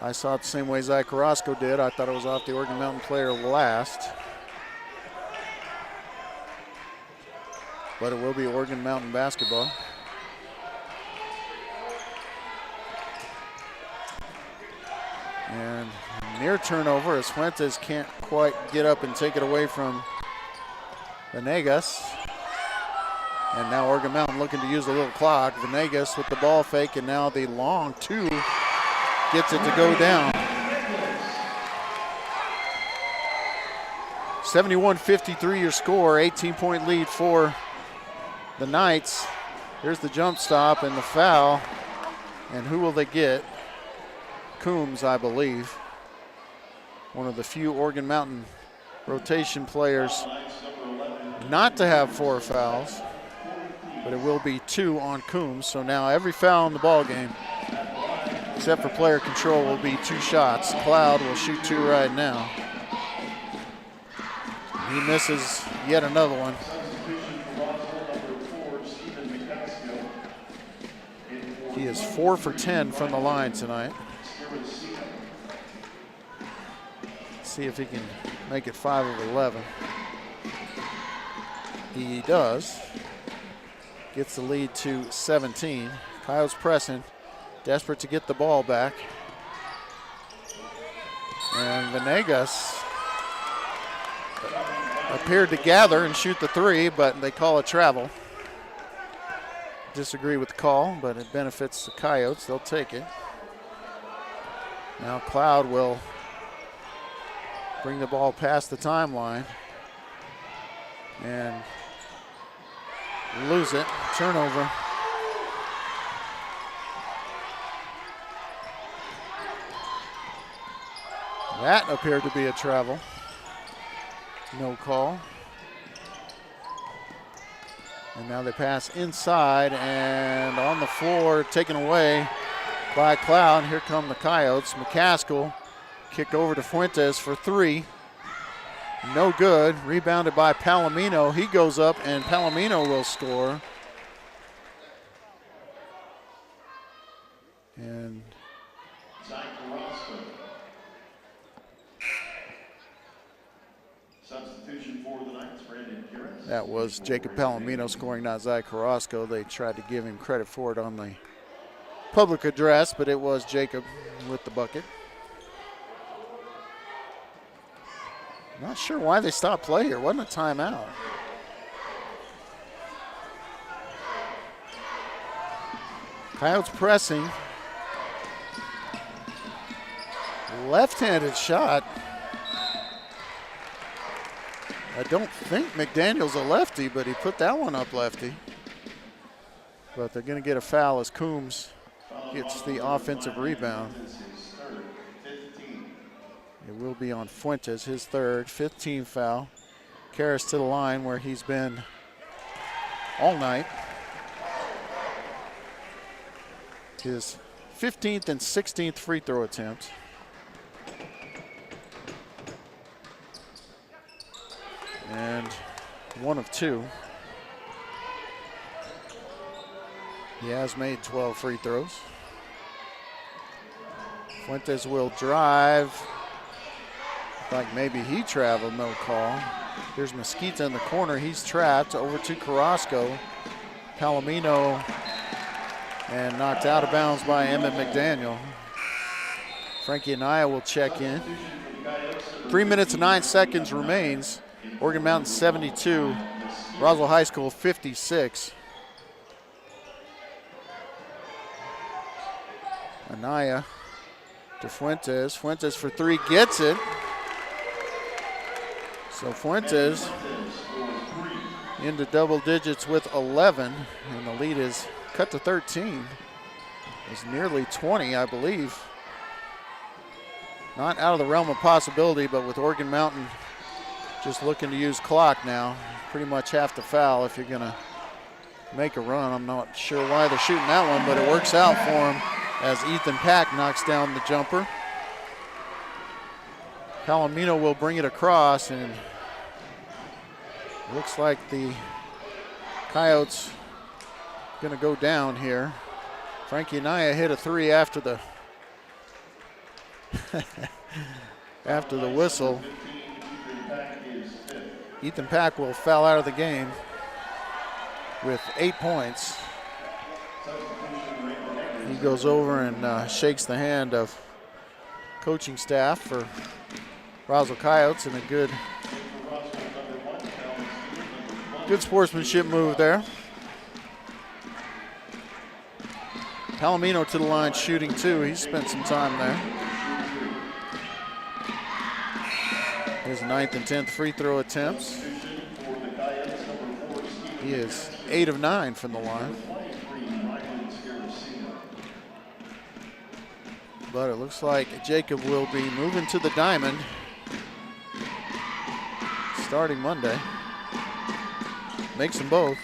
I saw it the same way Zach Carrasco did. I thought it was off the Oregon Mountain player last. But it will be Oregon Mountain basketball. And Near turnover as Fuentes can't quite get up and take it away from Venegas. And now Oregon Mountain looking to use a little clock. Venegas with the ball fake, and now the long two gets it to go down. 71-53 your score, 18-point lead for the Knights. Here's the jump stop and the foul. And who will they get? Coombs, I believe. One of the few Oregon Mountain rotation players not to have 4 fouls, but it will be 2 on Coombs. So now every foul in the ball game, except for player control, will be 2 shots. Cloud will shoot 2 right now. He misses yet another one. He is 4 for 10 from the line tonight. Let's see if he can make it 5 of 11. He does. Gets the lead to 17. Coyotes pressing, desperate to get the ball back. And Venegas appeared to gather and shoot the 3, but they call it travel. Disagree with the call, but it benefits the Coyotes. They'll take it. Now Cloud will bring the ball past the timeline and lose it. Turnover. That appeared to be a travel. No call. And now they pass inside and on the floor, taken away by Cloud. Here come the Coyotes. McCaskill kicked over to Fuentes for 3. No good. Rebounded by Palomino. He goes up and Palomino will score. And substitution for the Knights, Brandon Kieran. that was Jacob Palomino scoring, not Zach Carrasco. They tried to give him credit for it on the public address, but it was Jacob with the bucket. Not sure why they stopped play here. Wasn't a timeout. Coyotes pressing. Left-handed shot. I don't think McDaniel's a lefty, but he put that one up lefty. But they're going to get a foul as Coombs gets the offensive rebound. It will be on Fuentes, his third, 15th foul. Karras to the line where he's been all night. His 15th and 16th free throw attempts. And 1 of 2. He has made 12 free throws. Fuentes will drive. Like maybe he traveled, no call. Here's Mesquita in the corner. He's trapped over to Carrasco. Palomino and knocked out of bounds by Emmett McDaniel. Frankie Anaya will check in. 3 minutes and 9 seconds remains. Oregon Mountain 72, Roswell High School 56. Anaya to Fuentes. Fuentes for 3, gets it. So Fuentes into double digits with 11, and the lead is cut to 13. It's nearly 20, I believe. Not out of the realm of possibility, but with Oregon Mountain just looking to use clock now. Pretty much have to foul if you're going to make a run. I'm not sure why they're shooting that one, but it works out for them as Ethan Pack knocks down the jumper. Palomino will bring it across, and looks like the Coyotes going to go down here. Frankie Anaya hit a 3 after the after the whistle. Ethan Pack will foul out of the game with 8 points. He goes over and shakes the hand of coaching staff for Roswell Coyotes, and a good sportsmanship move there. Palomino to the line shooting too. He spent some time there. His 9th and 10th free throw attempts. He is 8 of 9 from the line. But it looks like Jacob will be moving to the diamond starting Monday. Makes them both.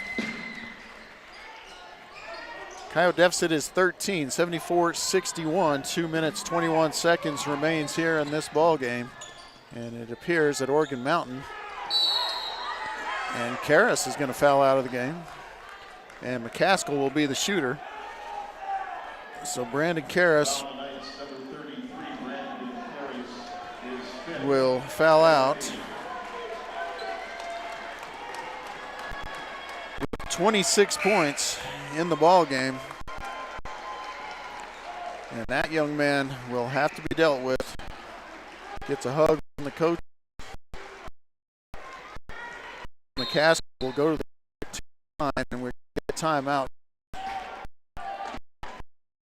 Coyote deficit is 13, 74-61. 2 minutes, 21 seconds remains here in this ball game. And it appears that Oregon Mountain and Karras is going to foul out of the game. And McCaskill will be the shooter. So Brandon Karras will foul out. With 26 points in the ball game. And that young man will have to be dealt with. Gets a hug from the coach. McCaskill will go to the line, and we're going to get a timeout.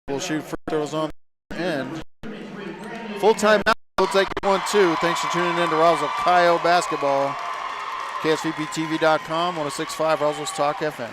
We'll shoot free throws on the end. Full timeout. We'll take it 1-2. Thanks for tuning in to Roswell Coyote basketball. KSVPTV.com, 106.5 Roswell's Talk FM.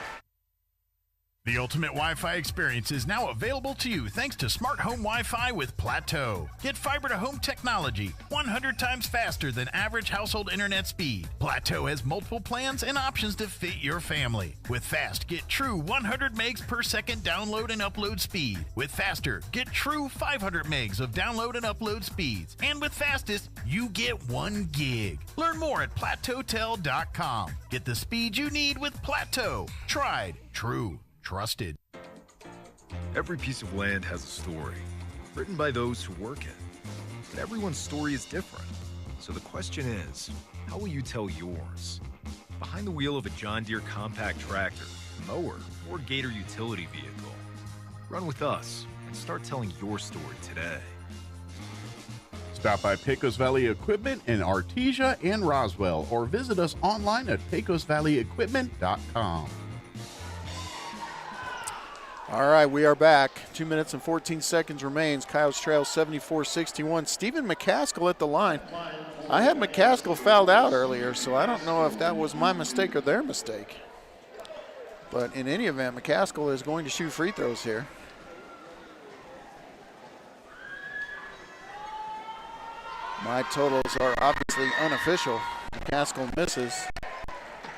The ultimate Wi-Fi experience is now available to you thanks to smart home Wi-Fi with Plateau. Get fiber to home technology 100 times faster than average household internet speed. Plateau has multiple plans and options to fit your family. With Fast, get true 100 megs per second download and upload speed. With Faster, get true 500 megs of download and upload speeds. And with Fastest, you get 1 gig. Learn more at plateautel.com. Get the speed you need with Plateau. Tried, true, trusted. Every piece of land has a story, written by those who work it. But everyone's story is different. So the question is, how will you tell yours? Behind the wheel of a John Deere compact tractor, mower, or Gator utility vehicle. Run with us and start telling your story today. Stop by Pecos Valley Equipment in Artesia and Roswell, or visit us online at pecosvalleyequipment.com. All right, we are back. 2 minutes and 14 seconds remains. Coyotes trail 74-61. Stephen McCaskill at the line. I had McCaskill fouled out earlier, so I don't know if that was my mistake or their mistake. But in any event, McCaskill is going to shoot free throws here. My totals are obviously unofficial. McCaskill misses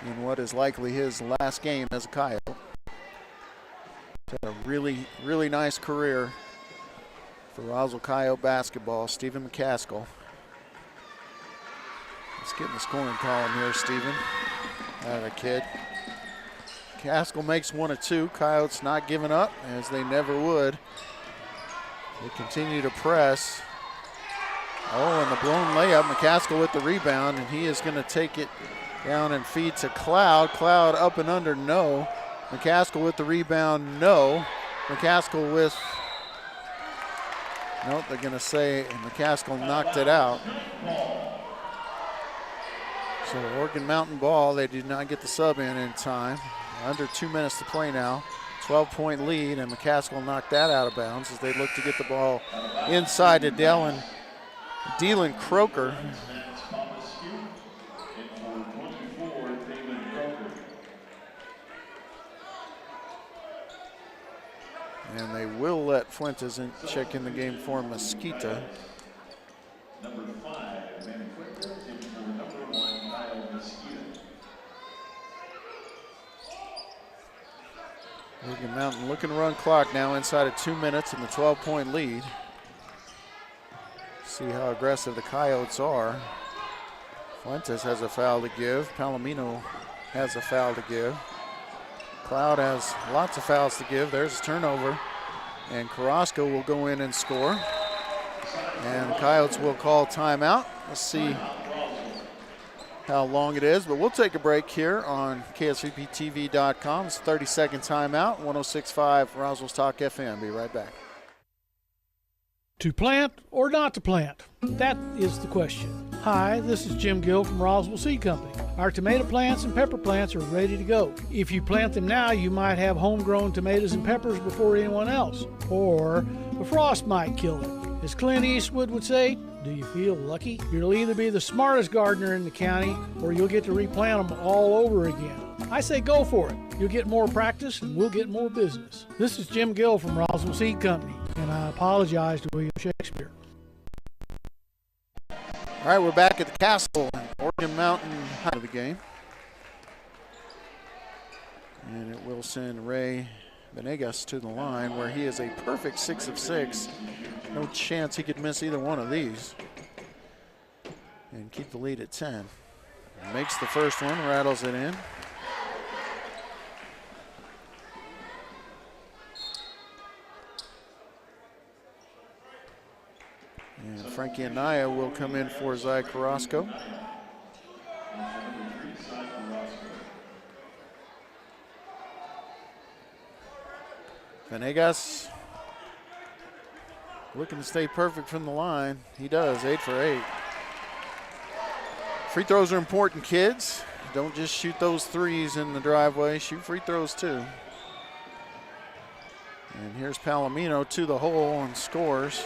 in what is likely his last game as a Coyote. He's had a really, really nice career for Roswell Coyote basketball. Stephen McCaskill. Let's get in the scoring column here, Stephen. That a kid. McCaskill makes 1 of 2. Coyotes not giving up, as they never would. They continue to press. Oh, and the blown layup. McCaskill with the rebound, and he is going to take it down and feed to Cloud. Cloud up and under, no. McCaskill with the rebound, no. McCaskill with, nope, they're going to say McCaskill knocked it out. So Oregon Mountain ball, they did not get the sub in time. Under 2 minutes to play now. 12-point lead, and McCaskill knocked that out of bounds as they look to get the ball inside to Dylan Croker. And they will let Fuentes check in the game for Mesquita. Number 5, Manny Fuentes, in for number 1, Kyle Mesquita. Oregon Mountain looking to run clock now inside of 2 minutes in the 12-point lead. See how aggressive the Coyotes are. Fuentes has a foul to give. Palomino has a foul to give. Cloud has lots of fouls to give. There's a turnover. And Carrasco will go in and score. And the Coyotes will call timeout. Let's see how long it is. But we'll take a break here on KSVPTV.com. It's a 30-second timeout. 106.5 Roswell's Talk FM. Be right back. To plant or not to plant? That is the question. Hi, this is Jim Gill from Roswell Seed Company. Our tomato plants and pepper plants are ready to go. If you plant them now, you might have homegrown tomatoes and peppers before anyone else. Or a frost might kill them. As Clint Eastwood would say, do you feel lucky? You'll either be the smartest gardener in the county or you'll get to replant them all over again. I say go for it. You'll get more practice and we'll get more business. This is Jim Gill from Roswell Seed Company, and I apologize to William Shakespeare. All right, we're back at the Castle, Oregon Mountain High of the game. And it will send Ray Venegas to the line where he is a perfect 6 of 6. No chance he could miss either one of these. And keep the lead at 10. Makes the first one, rattles it in. And Frankie Anaya will come in for Zai Carrasco. Venegas looking to stay perfect from the line. He does, 8 for 8. Free throws are important, kids. Don't just shoot those threes in the driveway. Shoot free throws too. And here's Palomino to the hole and scores.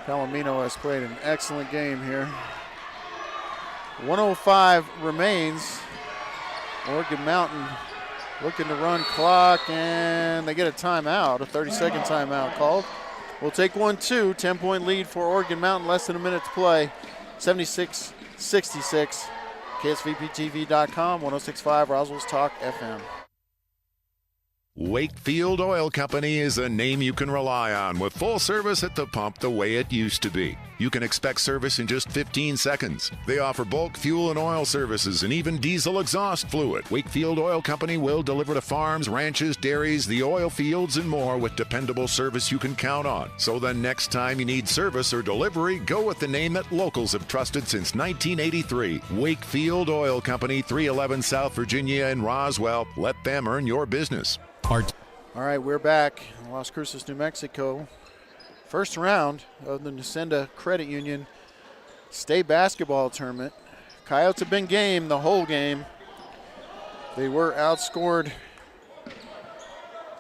Palomino has played an excellent game here. 1:05 remains. Oregon Mountain looking to run clock, and they get a timeout, a 30-second timeout called. We'll take 1-2, 10-point lead for Oregon Mountain, less than a minute to play. 76-66, KSVPTV.com, 106.5 Roswell's Talk FM. Wakefield Oil Company is a name you can rely on with full service at the pump the way it used to be. You can expect service in just 15 seconds. They offer bulk fuel and oil services and even diesel exhaust fluid. Wakefield Oil Company will deliver to farms, ranches, dairies, the oil fields, and more with dependable service you can count on. So the next time you need service or delivery, go with the name that locals have trusted since 1983. Wakefield Oil Company, 311 South Virginia in Roswell. Let them earn your business. All right, we're back in Las Cruces, New Mexico. First round of the Nusenda Credit Union State Basketball Tournament. Coyotes have been game the whole game. They were outscored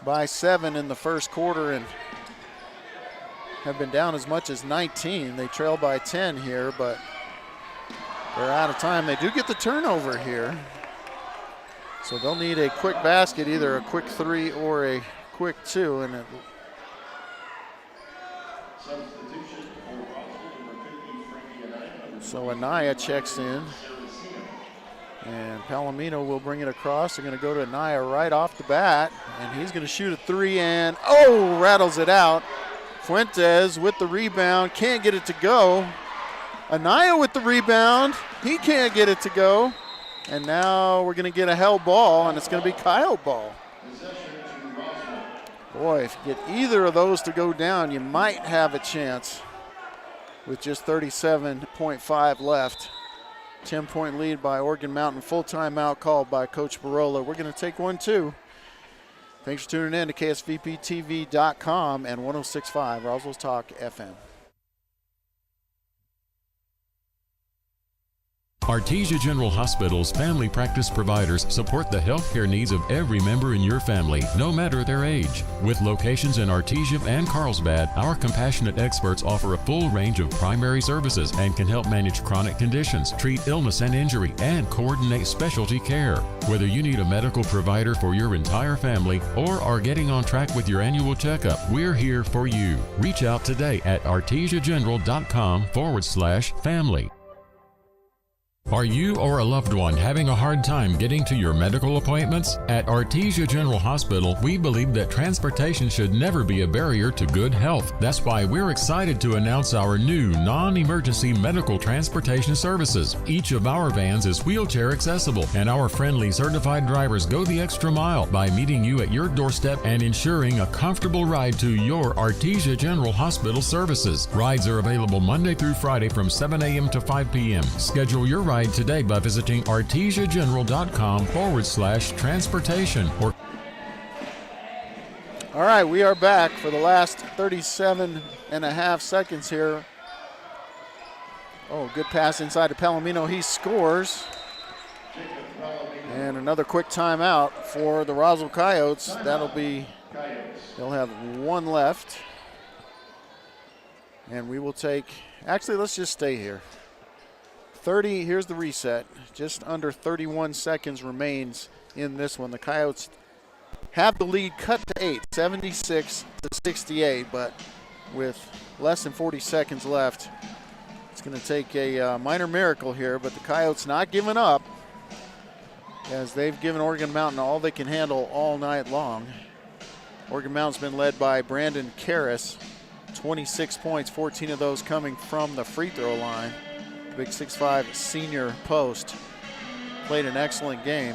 by 7 in the first quarter and have been down as much as 19. They trail by 10 here, but they're out of time. They do get the turnover here. So they'll need a quick basket, either a quick 3 or a quick 2. And so Anaya checks in. And Palomino will bring it across. They're going to go to Anaya right off the bat. And he's going to shoot a 3 and, oh, rattles it out. Fuentes with the rebound, can't get it to go. Anaya with the rebound, he can't get it to go. And now we're going to get a held ball, and it's going to be Coyote ball. Boy, if you get either of those to go down, you might have a chance with just 37.5 left. 10-point lead by Oregon Mountain. Full timeout called by Coach Barola. We're going to take 1-2. Thanks for tuning in to KSVPTV.com and 106.5 Roswell's Talk FM. Artesia General Hospital's family practice providers support the healthcare needs of every member in your family, no matter their age. With locations in Artesia and Carlsbad, our compassionate experts offer a full range of primary services and can help manage chronic conditions, treat illness and injury, and coordinate specialty care. Whether you need a medical provider for your entire family or are getting on track with your annual checkup, we're here for you. Reach out today at artesiageneral.com/family. Are you or a loved one having a hard time getting to your medical appointments? At Artesia General Hospital, we believe that transportation should never be a barrier to good health. That's why we're excited to announce our new non-emergency medical transportation services. Each of our vans is wheelchair accessible, and our friendly certified drivers go the extra mile by meeting you at your doorstep and ensuring a comfortable ride to your Artesia General Hospital services. Rides are available Monday through Friday from 7 a.m. to 5 p.m. Schedule your ride today by visiting artesiageneral.com/transportation or All right, we are back for the last 37 and a half seconds here. Oh, good pass inside to Palomino. He scores. And another quick timeout for the Roswell Coyotes. They'll have one left. And we will take, actually, let's just stay here. Here's the reset. Just under 31 seconds remains in this one. The Coyotes have the lead cut to 8, 76-68, but with less than 40 seconds left, it's going to take a minor miracle here, but the Coyotes not giving up, as they've given Oregon Mountain all they can handle all night long. Oregon Mountain's been led by Brandon Karras, 26 points, 14 of those coming from the free throw line. The big 6'5" senior post played an excellent game.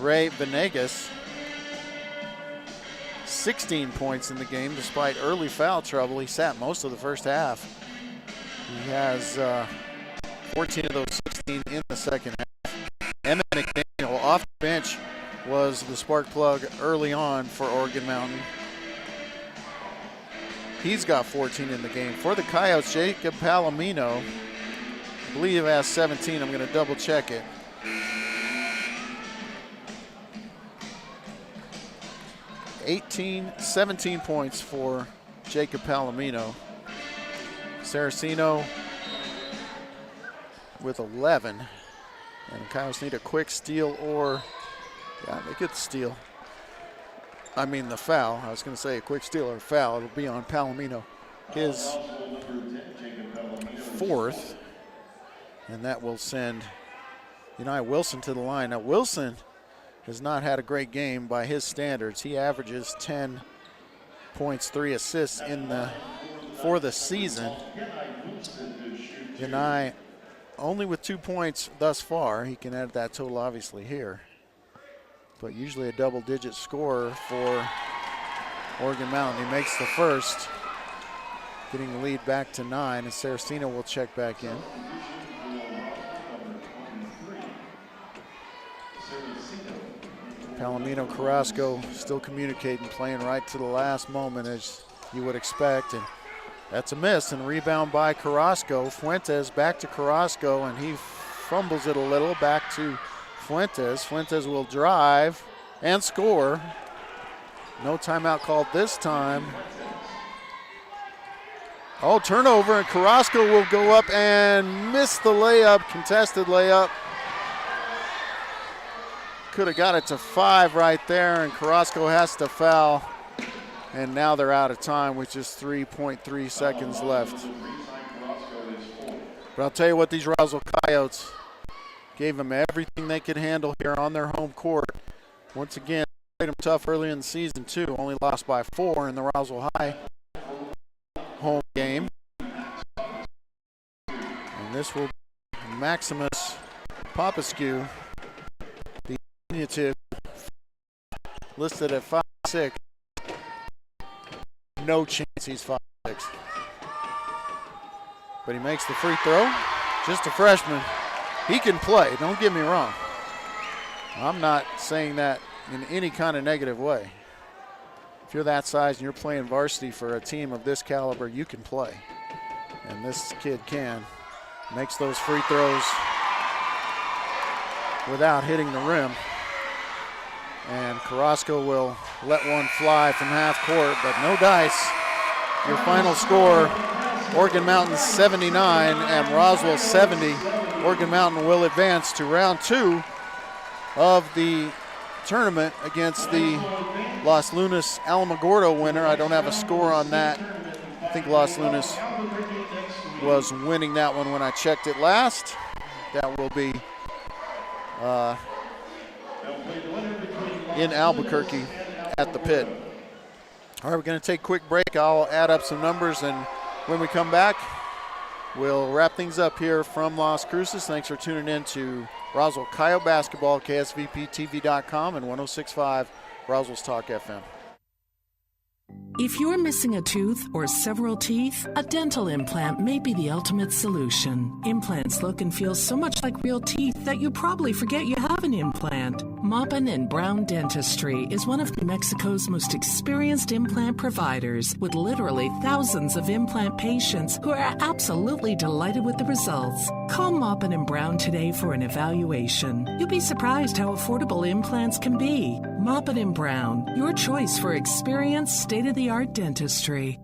Ray Venegas, 16 points in the game despite early foul trouble. He sat most of the first half. He has 14 of those 16 in the second half. Emmett McDaniel off the bench was the spark plug early on for Oregon Mountain. He's got 14 in the game. For the Coyotes, Jacob Palomino, I believe has 17. I'm going to double check it. – 17 points for Jacob Palomino. Saraceno with 11. And the Coyotes need a quick steal or, yeah, they get the steal. I mean the foul. I was going to say a quick steal or foul. It'll be on Palomino. His fourth. And that will send United Wilson to the line. Now Wilson has not had a great game by his standards. He averages 10 points, 3 assists for the season. United only with 2 points thus far. He can add that total obviously here. But usually a double-digit scorer for Oregon Mountain. He makes the first, getting the lead back to 9, and Saraceno will check back in. Palomino Carrasco still communicating, playing right to the last moment as you would expect, and that's a miss, and rebound by Carrasco. Fuentes back to Carrasco, and he fumbles it a little, back to Fuentes. Fuentes will drive and score. No timeout called this time. Oh, turnover, and Carrasco will go up and miss the layup, contested layup. Could have got it to 5 right there, and Carrasco has to foul. And now they're out of time with just 3.3 seconds left. But I'll tell you what, these Roswell Coyotes gave them everything they could handle here on their home court. Once again, played them tough early in the season too. Only lost by 4 in the Roswell High home game. And this will be Maximus Popescu, the diminutive, listed at 5'6". No chance he's 5'6". But he makes the free throw. Just a freshman. He can play, don't get me wrong. I'm not saying that in any kind of negative way. If you're that size and you're playing varsity for a team of this caliber, you can play. And this kid can. Makes those free throws without hitting the rim. And Carrasco will let one fly from half court, but no dice. Your final score, Oregon Mountain 79 and Roswell 70. Oregon Mountain will advance to round 2 of the tournament against the Los Lunas Alamogordo winner. I don't have a score on that. I think Los Lunas was winning that one when I checked it last. That will be in Albuquerque at the pit. All right, we're going to take a quick break. I'll add up some numbers, and when we come back, we'll wrap things up here from Las Cruces. Thanks for tuning in to Roswell Coyote Basketball, KSVPTV.com, and 106.5 Roswell's Talk FM. If you're missing a tooth or several teeth, a dental implant may be the ultimate solution. Implants look and feel so much like real teeth that you probably forget you have an implant. Maupin and Brown Dentistry is one of New Mexico's most experienced implant providers, with literally thousands of implant patients who are absolutely delighted with the results. Call Maupin and Brown today for an evaluation. You'll be surprised how affordable implants can be. Maupin and Brown, your choice for experienced, state-of-the-art dentistry.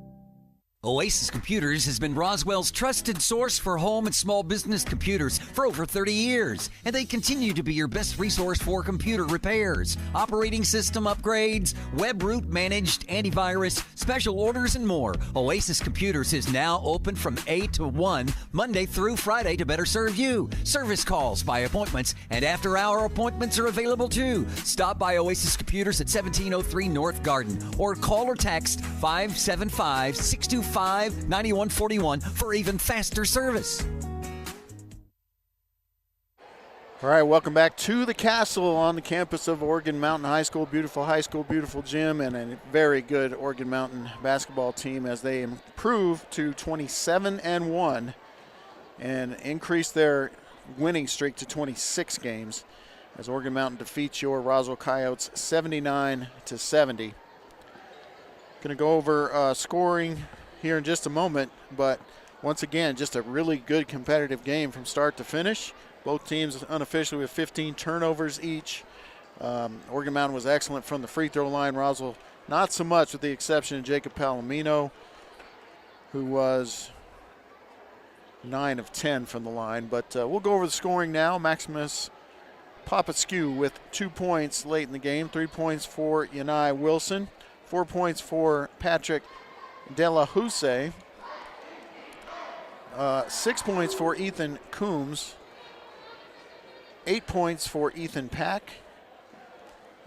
Oasis Computers has been Roswell's trusted source for home and small business computers for over 30 years, and they continue to be your best resource for computer repairs, operating system upgrades, web root managed antivirus, special orders, and more. Oasis Computers is now open from 8 to 1, Monday through Friday to better serve you. Service calls by appointments and after-hour appointments are available too. Stop by Oasis Computers at 1703 North Garden or call or text 575-625-9141 for even faster service. All right, welcome back to the Castle on the campus of Oregon Mountain High School. Beautiful high school, beautiful gym, and a very good Oregon Mountain basketball team as they improve to 27-1 and increase their winning streak to 26 games as Oregon Mountain defeats your Roswell Coyotes 79-70. Going to go over scoring here in just a moment, but once again, just a really good competitive game from start to finish. Both teams unofficially with 15 turnovers each. Oregon Mountain was excellent from the free throw line. Roswell not so much, with the exception of Jacob Palomino, who was 9 of 10 from the line. But we'll go over the scoring now. Maximus Popescu with 2 points late in the game. 3 points for Yanai Wilson. 4 points for Patrick De La Houssaye. 6 points for Ethan Coombs. 8 points for Ethan Pack.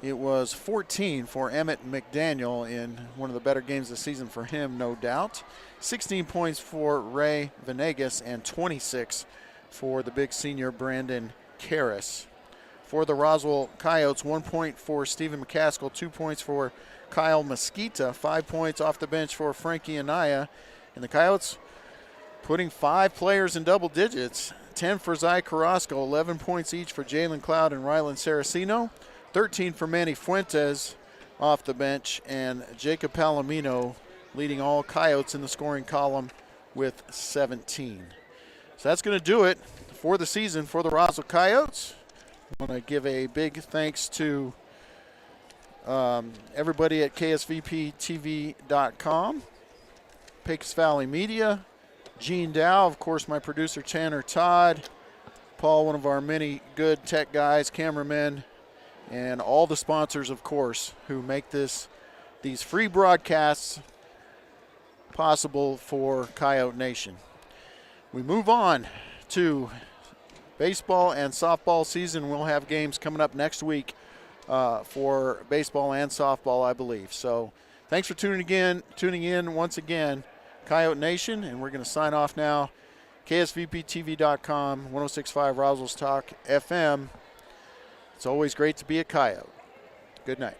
It was 14 for Emmett McDaniel in one of the better games of the season for him, no doubt. 16 points for Ray Venegas and 26 for the big senior Brandon Karras. For the Roswell Coyotes, 1 point for Stephen McCaskill, 2 points for Kyle Mesquita, 5 points off the bench for Frankie Anaya. And the Coyotes putting 5 players in double digits. 10 for Zai Carrasco, 11 points each for Jalen Cloud and Rylan Saraceno. 13 for Manny Fuentes off the bench. And Jacob Palomino leading all Coyotes in the scoring column with 17. So that's going to do it for the season for the Roswell Coyotes. I want to give a big thanks to everybody at KSVPTV.com, Pecos Valley Media, Gene Dow, of course, my producer Tanner Todd, Paul, one of our many good tech guys, cameramen, and all the sponsors, of course, who make these free broadcasts possible for Coyote Nation. We move on to baseball and softball season. We'll have games coming up next week for baseball and softball, I believe. So thanks for tuning in once again, Coyote Nation, and we're going to sign off now. KSVPTV.com, 106.5 Roswell's Talk FM. It's always great to be a Coyote. Good night.